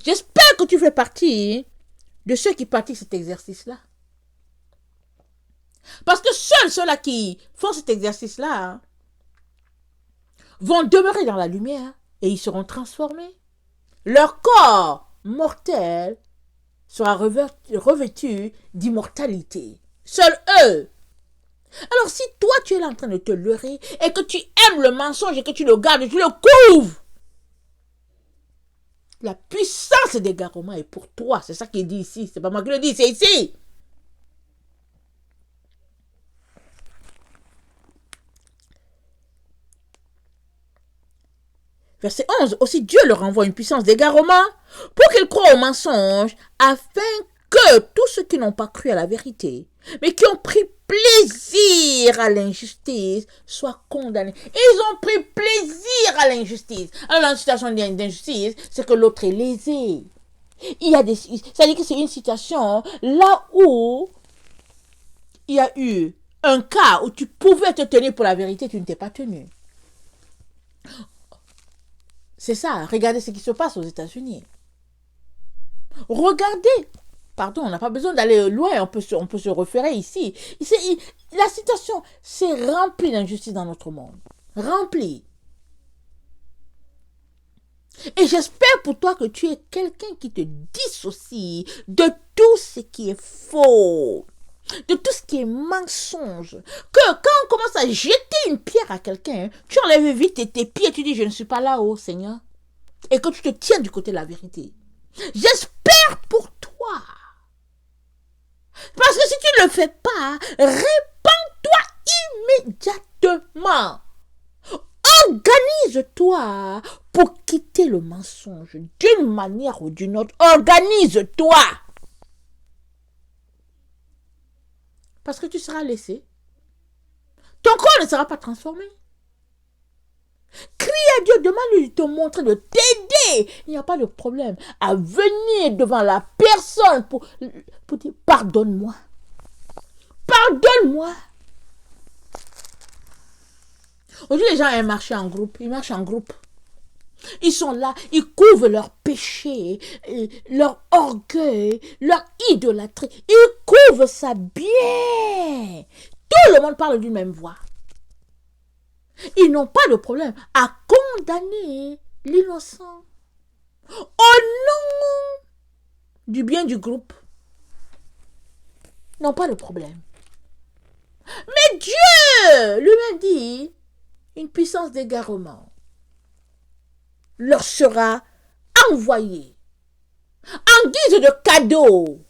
J'espère que tu fais partie de ceux qui pratiquent cet exercice-là. Parce que seuls ceux-là qui font cet exercice-là vont demeurer dans la lumière et ils seront transformés. Leur corps mortel sera revêtu d'immortalité. Seuls eux. Alors si toi tu es là en train de te leurrer et que tu aimes le mensonge et que tu le gardes et tu le couvres, la puissance d'égarement est pour toi. C'est ça qui est dit ici. C'est pas moi qui le dis, c'est ici. Verset 11. Aussi Dieu leur envoie une puissance d'égarement pour qu'ils croient au mensonge, afin que tous ceux qui n'ont pas cru à la vérité, mais qui ont pris plaisir à l'injustice, soient condamnés. Ils ont pris plaisir à l'injustice. Alors dans une situation d'injustice, c'est que l'autre est lésé. Ça veut dire que c'est une situation là où il y a eu un cas où tu pouvais te tenir pour la vérité, tu ne t'es pas tenu. C'est ça, regardez ce qui se passe aux États-Unis. Regardez, pardon, on n'a pas besoin d'aller loin, on peut se référer ici. La situation, c'est rempli d'injustice dans notre monde. Rempli. Et j'espère pour toi que tu es quelqu'un qui te dissocie de tout ce qui est faux, de tout ce qui est mensonge. Que quand on commence à jeter une pierre à quelqu'un, tu enlèves vite tes pieds et tu dis je ne suis pas là-haut, Seigneur. Et que tu te tiens du côté de la vérité. J'espère pour toi. Parce que si tu ne le fais pas, répands-toi immédiatement. Organise-toi pour quitter le mensonge d'une manière ou d'une autre. Organise-toi. Parce que tu seras laissé. Ton corps ne sera pas transformé. Crie à Dieu, demande-lui de te montrer, de t'aider. Il n'y a pas de problème à venir devant la personne pour dire pardonne-moi. Pardonne-moi. Aujourd'hui, les gens aiment marcher en groupe. Ils marchent en groupe. Ils sont là, ils couvrent leurs péchés, leur orgueil, leur idolâtrie. Ils couvrent ça bien. Tout le monde parle d'une même voix. Ils n'ont pas de problème à condamner l'innocent au nom du bien du groupe. Ils n'ont pas de problème. Mais Dieu lui-même dit, une puissance d'égarement leur sera envoyée en guise de cadeau.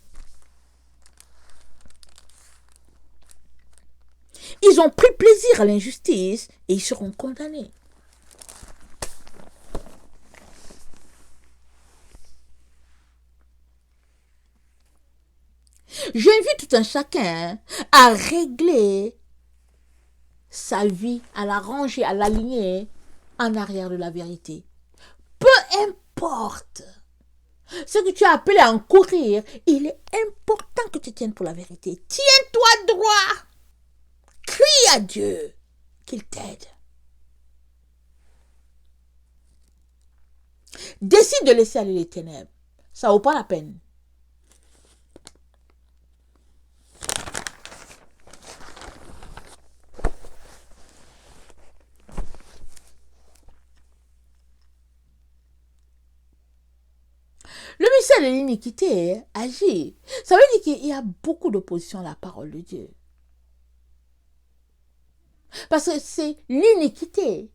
Ils ont pris plaisir à l'injustice et ils seront condamnés. J'invite tout un chacun à régler sa vie, à la ranger, à l'aligner en arrière de la vérité. Peu importe ce que tu as appelé à en courir, il est important que tu tiennes pour la vérité. Tiens-toi droit. Crie à Dieu qu'il t'aide. Décide de laisser aller les ténèbres. Ça vaut pas la peine. Le mystère de l'iniquité agit. Ça veut dire qu'il y a beaucoup d'opposition à la parole de Dieu. Parce que c'est l'iniquité.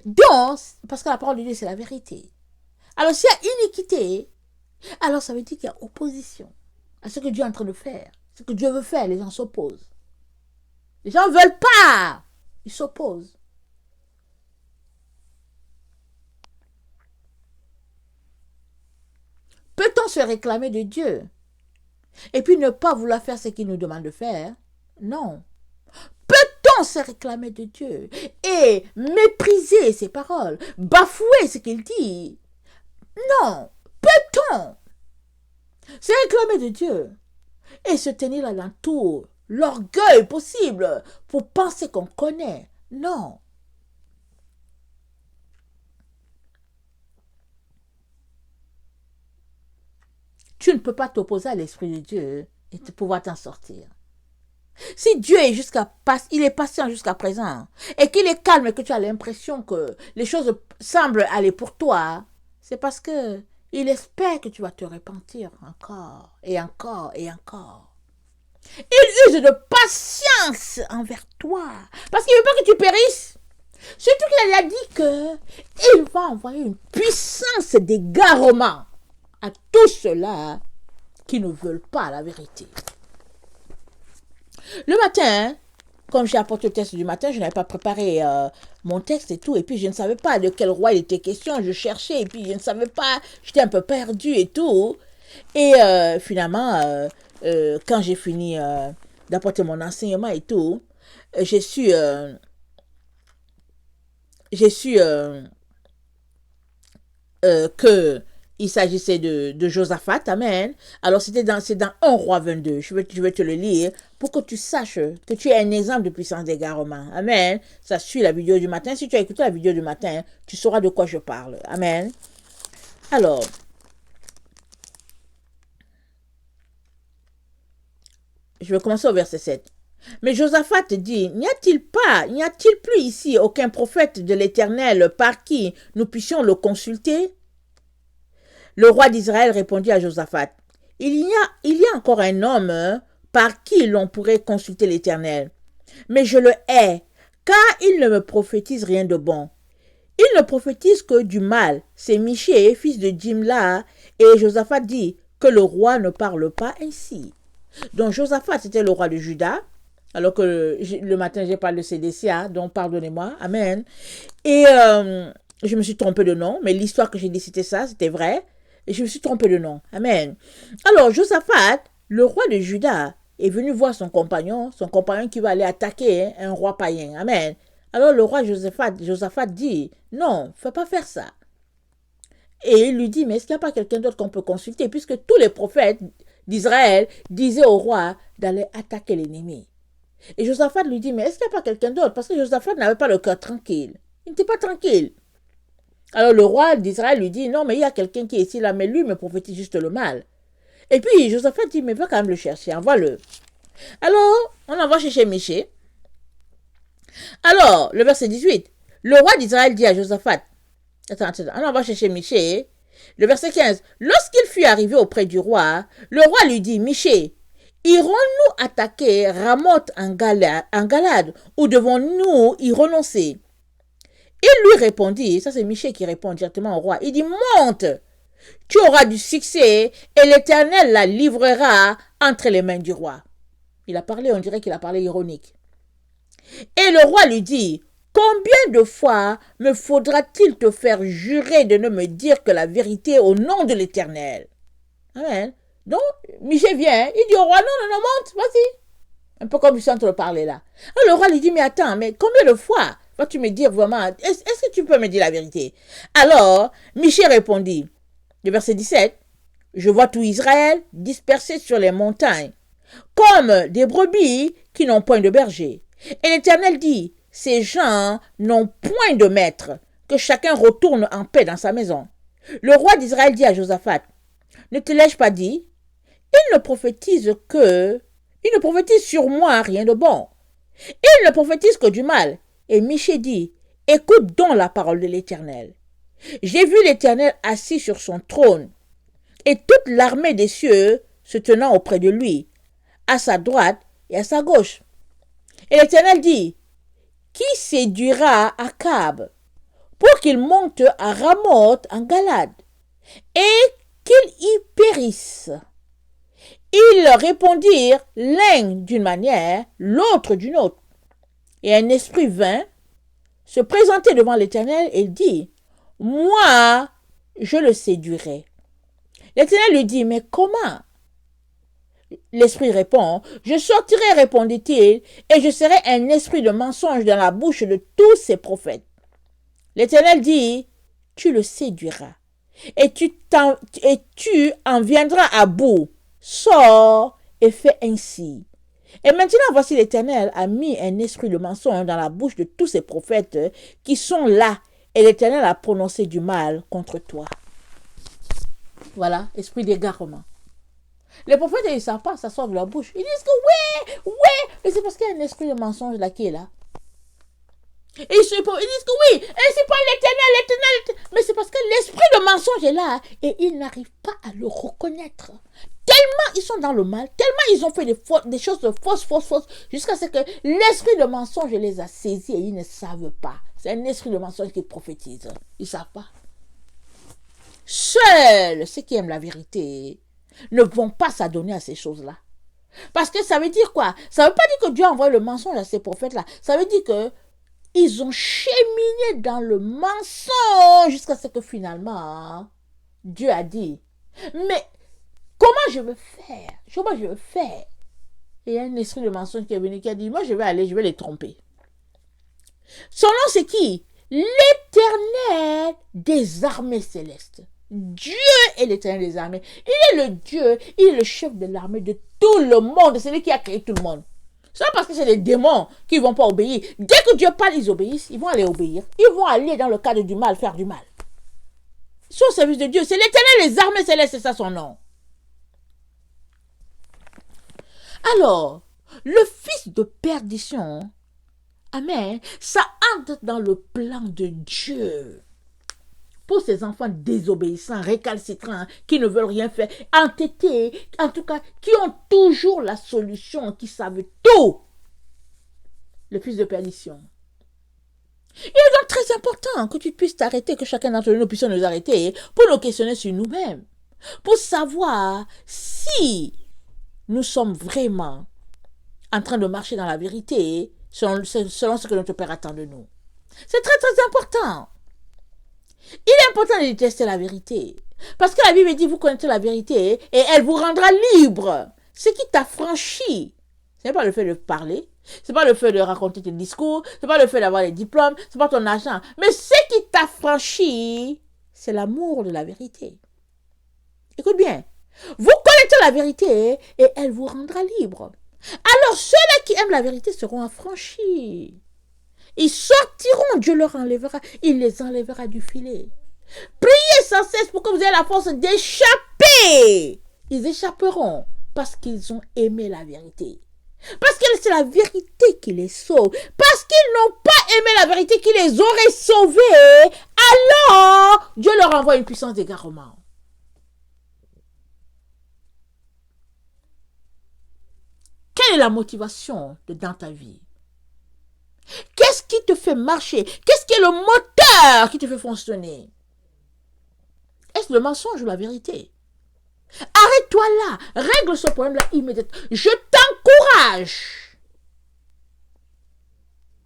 Donc, parce que la parole de Dieu, c'est la vérité. Alors, s'il y a iniquité, alors ça veut dire qu'il y a opposition à ce que Dieu est en train de faire. Ce que Dieu veut faire, les gens s'opposent. Les gens ne veulent pas. Ils s'opposent. Peut-on se réclamer de Dieu et puis ne pas vouloir faire ce qu'il nous demande de faire? Non. Peut-on se réclamer de Dieu et mépriser ses paroles, bafouer ce qu'il dit? Non. Peut-on? C'est réclamer de Dieu. Et se tenir alentour, l'orgueil possible pour penser qu'on connaît. Non. Tu ne peux pas t'opposer à l'Esprit de Dieu et pouvoir t'en sortir. Si Dieu est il est patient jusqu'à présent et qu'il est calme et que tu as l'impression que les choses semblent aller pour toi, c'est parce que il espère que tu vas te repentir encore et encore et encore. Il use de patience envers toi parce qu'il ne veut pas que tu périsses. Surtout qu'il a dit qu'il va envoyer une puissance d'égarement à tous ceux-là qui ne veulent pas la vérité. Le matin, comme j'ai apporté le texte du matin, je n'avais pas préparé mon texte et tout, et puis je ne savais pas de quel roi il était question, je cherchais, et puis je ne savais pas, j'étais un peu perdue et tout. Et finalement, quand j'ai fini d'apporter mon enseignement et tout, j'ai su que il s'agissait de Josaphat, amen. Alors c'est dans 1 roi 22, je vais te le lire pour que tu saches que tu es un exemple de puissance d'égarement, amen. Ça suit la vidéo du matin, si tu as écouté la vidéo du matin, tu sauras de quoi je parle, amen. Alors, je vais commencer au verset 7. Mais Josaphat dit, n'y a-t-il plus ici aucun prophète de l'Éternel par qui nous puissions le consulter? Le roi d'Israël répondit à Josaphat, il y a encore un homme par qui l'on pourrait consulter l'Éternel, mais je le hais, car il ne me prophétise rien de bon. Il ne prophétise que du mal. C'est Michée, fils de Jimla, et Josaphat dit que le roi ne parle pas ainsi. Donc Josaphat, c'était le roi de Juda, alors que le matin j'ai parlé de Sédécia, donc pardonnez-moi, amen. Et je me suis trompée de nom, mais l'histoire que j'ai dit c'était ça, c'était vrai. Et je me suis trompée de nom, amen. Alors Josaphat, le roi de Juda, est venu voir son compagnon qui va aller attaquer un roi païen, amen. Alors le roi Josaphat dit, non, fais pas faire ça. Et il lui dit, mais est-ce qu'il n'y a pas quelqu'un d'autre qu'on peut consulter, puisque tous les prophètes d'Israël disaient au roi d'aller attaquer l'ennemi. Et Josaphat lui dit, mais est-ce qu'il n'y a pas quelqu'un d'autre? Parce que Josaphat n'avait pas le cœur tranquille. Il n'était pas tranquille. Alors le roi d'Israël lui dit, non, mais il y a quelqu'un qui est ici là, mais lui me prophétise juste le mal. Et puis Josaphat dit, mais va quand même le chercher, envoie-le. Alors, on envoie chercher Michée. Alors, le verset 18, le roi d'Israël dit à Josaphat, attends, on envoie chercher Michée. Le verset 15, lorsqu'il fut arrivé auprès du roi, le roi lui dit, Michée, irons-nous attaquer Ramoth en Galade ou devons-nous y renoncer? Il lui répondit, ça c'est Michée qui répond directement au roi, il dit, monte, tu auras du succès et l'Éternel la livrera entre les mains du roi. Il a parlé, on dirait qu'il a parlé ironique. Et le roi lui dit, combien de fois me faudra-t-il te faire jurer de ne me dire que la vérité au nom de l'Éternel? Amen. Donc, Michée vient, il dit au roi, non, monte, vas-y. Un peu comme je suis en train de parler là. Alors le roi lui dit, mais attends, mais combien de fois vas-tu me dire vraiment, est-ce que tu peux me dire la vérité? Alors, Michée répondit, le verset 17, je vois tout Israël dispersé sur les montagnes, comme des brebis qui n'ont point de berger. Et l'Éternel dit, ces gens n'ont point de maître, que chacun retourne en paix dans sa maison. Le roi d'Israël dit à Josaphat, ne te l'ai-je pas dit? Il ne prophétise sur moi rien de bon. Il ne prophétise que du mal. Et Michée dit, écoute donc la parole de l'Éternel. J'ai vu l'Éternel assis sur son trône, et toute l'armée des cieux se tenant auprès de lui, à sa droite et à sa gauche. Et l'Éternel dit, qui séduira Akab pour qu'il monte à Ramoth en Galade et qu'il y périsse? Ils répondirent l'un d'une manière, l'autre d'une autre. Et un esprit vint se présenter devant l'Éternel et dit, moi, je le séduirai. L'Éternel lui dit, mais comment? L'esprit répond, je sortirai, répondit-il, et je serai un esprit de mensonge dans la bouche de tous ses prophètes. L'Éternel dit, tu le séduiras, et tu en viendras à bout. Sors et fais ainsi. Et maintenant, voici l'Éternel a mis un esprit de mensonge dans la bouche de tous ces prophètes qui sont là. Et l'Éternel a prononcé du mal contre toi. Voilà, esprit d'égarement. Les prophètes, ils ne savent pas, ça sort de leur bouche. Ils disent que ouais, mais c'est parce qu'il y a un esprit de mensonge là qui est là. Et ils disent que oui, et c'est pas l'Éternel, mais c'est parce que l'esprit de mensonge est là et ils n'arrivent pas à le reconnaître. Tellement ils sont dans le mal, tellement ils ont fait des choses fausses, jusqu'à ce que l'esprit de mensonge les a saisis et ils ne savent pas. C'est un esprit de mensonge qui prophétise. Ils ne savent pas. Seuls ceux qui aiment la vérité ne vont pas s'adonner à ces choses-là. Parce que ça veut dire quoi? Ça ne veut pas dire que Dieu a envoyé le mensonge à ces prophètes-là. Ça veut dire que ils ont cheminé dans le mensonge jusqu'à ce que finalement, Dieu a dit, mais comment je veux faire? Comment je veux faire? Et il y a un esprit de mensonge qui est venu qui a dit, moi je vais aller, je vais les tromper. Son nom c'est qui? L'Éternel des armées célestes. Dieu est l'Éternel des armées. Il est le Dieu, il est le chef de l'armée de tout le monde. C'est lui qui a créé tout le monde. C'est pas parce que c'est des démons qui ne vont pas obéir. Dès que Dieu parle, ils obéissent. Ils vont aller obéir. Ils vont aller dans le cadre du mal, faire du mal. Ils sont au service de Dieu. C'est l'Éternel des armées célestes, c'est ça son nom. Alors, le fils de perdition, amen, ça entre dans le plan de Dieu. Pour ces enfants désobéissants, récalcitrants, qui ne veulent rien faire, entêtés, en tout cas, qui ont toujours la solution, qui savent tout. Le fils de perdition. Il est donc très important que tu puisses t'arrêter, que chacun d'entre nous puisse nous arrêter pour nous questionner sur nous-mêmes. Pour savoir si nous sommes vraiment en train de marcher dans la vérité selon ce que notre Père attend de nous. C'est très très important. Il est important de détester la vérité. Parce que la Bible dit, vous connaissez la vérité et elle vous rendra libre. Ce qui t'affranchit. Ce n'est pas le fait de parler. Ce n'est pas le fait de raconter tes discours. Ce n'est pas le fait d'avoir des diplômes. Ce n'est pas ton argent. Mais ce qui t'affranchit, c'est l'amour de la vérité. Écoute bien. Vous connaissez la vérité et elle vous rendra libre. Alors ceux-là qui aiment la vérité seront affranchis. Ils sortiront, Dieu leur enlèvera, il les enlèvera du filet. Priez sans cesse pour que vous ayez la force d'échapper. Ils échapperont parce qu'ils ont aimé la vérité. Parce que c'est la vérité qui les sauve. Parce qu'ils n'ont pas aimé la vérité qui les aurait sauvés. Alors, Dieu leur envoie une puissance d'égarement. Quelle est la motivation dans ta vie? Qu'est-ce qui te fait marcher? Qu'est-ce qui est le moteur qui te fait fonctionner? Est-ce le mensonge ou la vérité? Arrête-toi là. Règle ce problème-là immédiatement. Je t'encourage.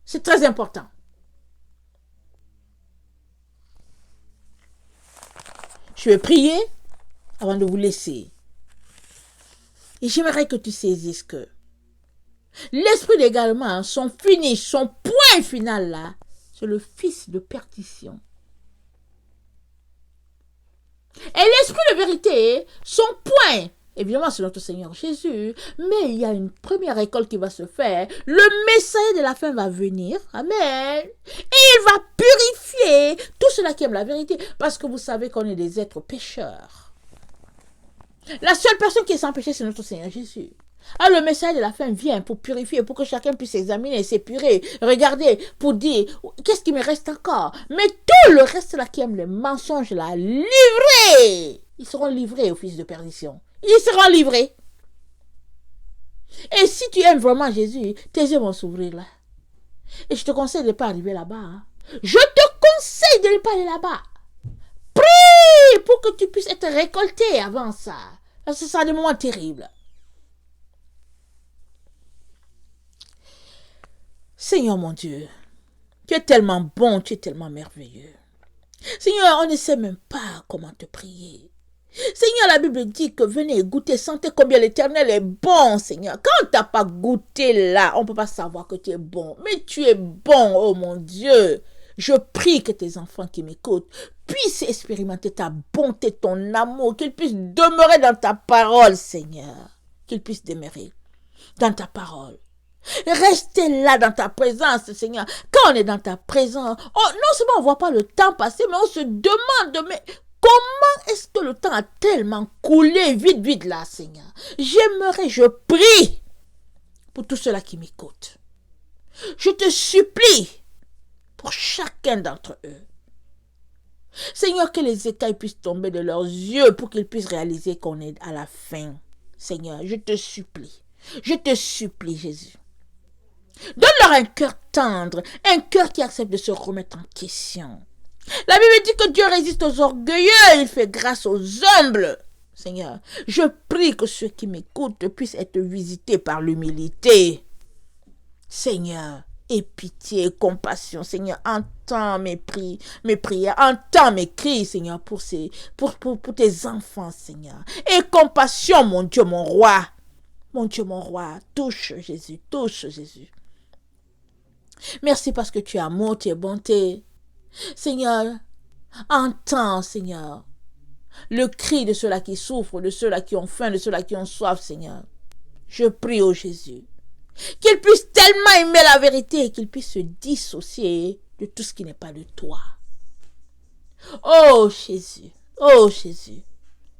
C'est très important. Je vais prier avant de vous laisser. Et j'aimerais que tu saisisses que l'esprit d'également, son finish, son point final là, c'est le fils de perdition. Et l'esprit de vérité, son point, évidemment c'est notre Seigneur Jésus, mais il y a une première école qui va se faire. Le Messie de la fin va venir, amen, et il va purifier tous ceux-là qui aiment la vérité, parce que vous savez qu'on est des êtres pécheurs. La seule personne qui est sans péché, c'est notre Seigneur Jésus. Alors le message de la fin vient pour purifier, pour que chacun puisse s'examiner, s'épurer, regarder, pour dire, qu'est-ce qui me reste encore? Mais tout le reste là qui aime les mensonges là, livrés, ils seront livrés au fils de perdition. Ils seront livrés. Et si tu aimes vraiment Jésus, tes yeux vont s'ouvrir là. Et je te conseille de ne pas arriver là-bas. Hein. Je te conseille de ne pas aller là-bas. Prie pour que tu puisses être récolté avant ça. Parce que ça a des moments terribles. Seigneur mon Dieu, tu es tellement bon, tu es tellement merveilleux. Seigneur, on ne sait même pas comment te prier. Seigneur, la Bible dit que venez goûter, sentez combien l'Éternel est bon, Seigneur. Quand tu n'as pas goûté là, on ne peut pas savoir que tu es bon. Mais tu es bon, oh mon Dieu. Je prie que tes enfants qui m'écoutent puissent expérimenter ta bonté, ton amour, qu'ils puissent demeurer dans ta parole, Seigneur. Qu'ils puissent demeurer dans ta parole. Rester là dans ta présence, Seigneur. Quand on est dans ta présence, non seulement on ne voit pas le temps passer, mais on se demande, mais comment est-ce que le temps a tellement coulé vite là, Seigneur? J'aimerais, je prie pour tous ceux-là qui m'écoutent. Je te supplie pour chacun d'entre eux. Seigneur, que les écailles puissent tomber de leurs yeux pour qu'ils puissent réaliser qu'on est à la fin. Seigneur, je te supplie, Jésus. Donne-leur un cœur tendre, un cœur qui accepte de se remettre en question. La Bible dit que Dieu résiste aux orgueilleux, il fait grâce aux humbles. Seigneur, je prie que ceux qui m'écoutent puissent être visités par l'humilité. Seigneur, aie pitié, compassion. Seigneur, entends mes prières, entends mes cris, Seigneur, pour tes enfants, Seigneur. Et compassion, mon Dieu, mon roi. Mon Dieu, mon roi, touche Jésus, touche Jésus. Merci parce que tu es amour, tu es bonté. Seigneur, entends, Seigneur, le cri de ceux-là qui souffrent, de ceux-là qui ont faim, de ceux-là qui ont soif, Seigneur. Je prie, ô Jésus, qu'ils puissent tellement aimer la vérité et qu'ils puissent se dissocier de tout ce qui n'est pas de toi. Oh Jésus,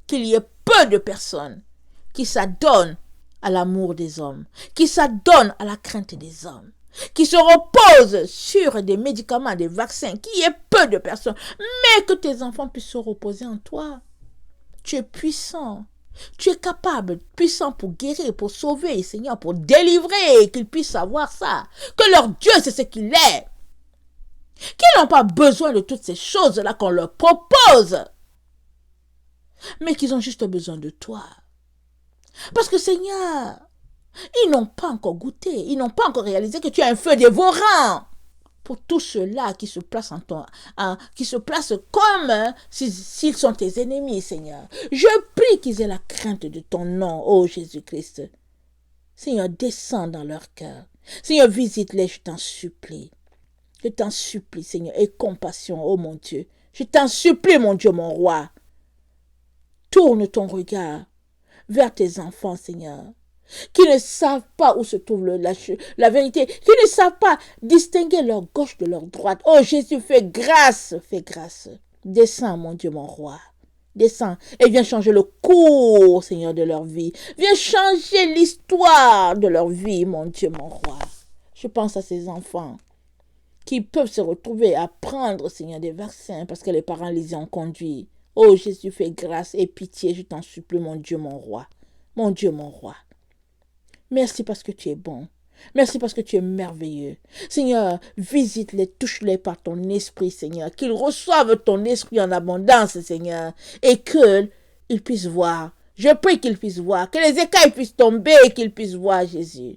qu'il y ait peu de personnes qui s'adonnent à l'amour des hommes, qui s'adonnent à la crainte des hommes, qui se reposent sur des médicaments, des vaccins, qu'il y ait peu de personnes, mais que tes enfants puissent se reposer en toi. Tu es puissant, tu es capable, puissant pour guérir, pour sauver, Seigneur, pour délivrer, qu'ils puissent savoir ça, que leur Dieu, c'est ce qu'il est, qu'ils n'ont pas besoin de toutes ces choses-là qu'on leur propose, mais qu'ils ont juste besoin de toi. Parce que, Seigneur, ils n'ont pas encore goûté, ils n'ont pas encore réalisé que tu as un feu dévorant. Pour tous ceux-là qui se placent qui se placent comme s'ils sont tes ennemis, Seigneur. Je prie qu'ils aient la crainte de ton nom, ô Jésus-Christ. Seigneur, descends dans leur cœur. Seigneur, visite-les, je t'en supplie. Je t'en supplie, Seigneur, aie compassion, ô mon Dieu. Je t'en supplie, mon Dieu, mon roi. Tourne ton regard vers tes enfants, Seigneur, qui ne savent pas où se trouve la vérité, qui ne savent pas distinguer leur gauche de leur droite. Oh Jésus, fais grâce. Descends, mon Dieu, mon roi. Descends et viens changer le cours, Seigneur, de leur vie. Viens changer l'histoire de leur vie, mon Dieu, mon roi. Je pense à ces enfants qui peuvent se retrouver à prendre, Seigneur, des vaccins parce que les parents les ont conduits. Oh Jésus, fais grâce et pitié, je t'en supplie, mon Dieu, mon roi. Mon Dieu, mon roi. Merci parce que tu es bon. Merci parce que tu es merveilleux. Seigneur, visite-les, touche-les par ton esprit, Seigneur. Qu'ils reçoivent ton esprit en abondance, Seigneur. Et qu'ils puissent voir. Je prie qu'ils puissent voir. Que les écailles puissent tomber et qu'ils puissent voir, Jésus.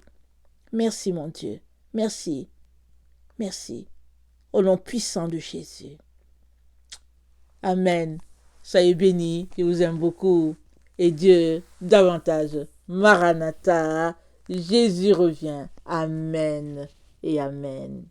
Merci, mon Dieu. Merci. Merci. Au nom puissant de Jésus. Amen. Soyez bénis. Je vous aime beaucoup. Et Dieu davantage. Maranatha, Jésus revient. Amen et amen.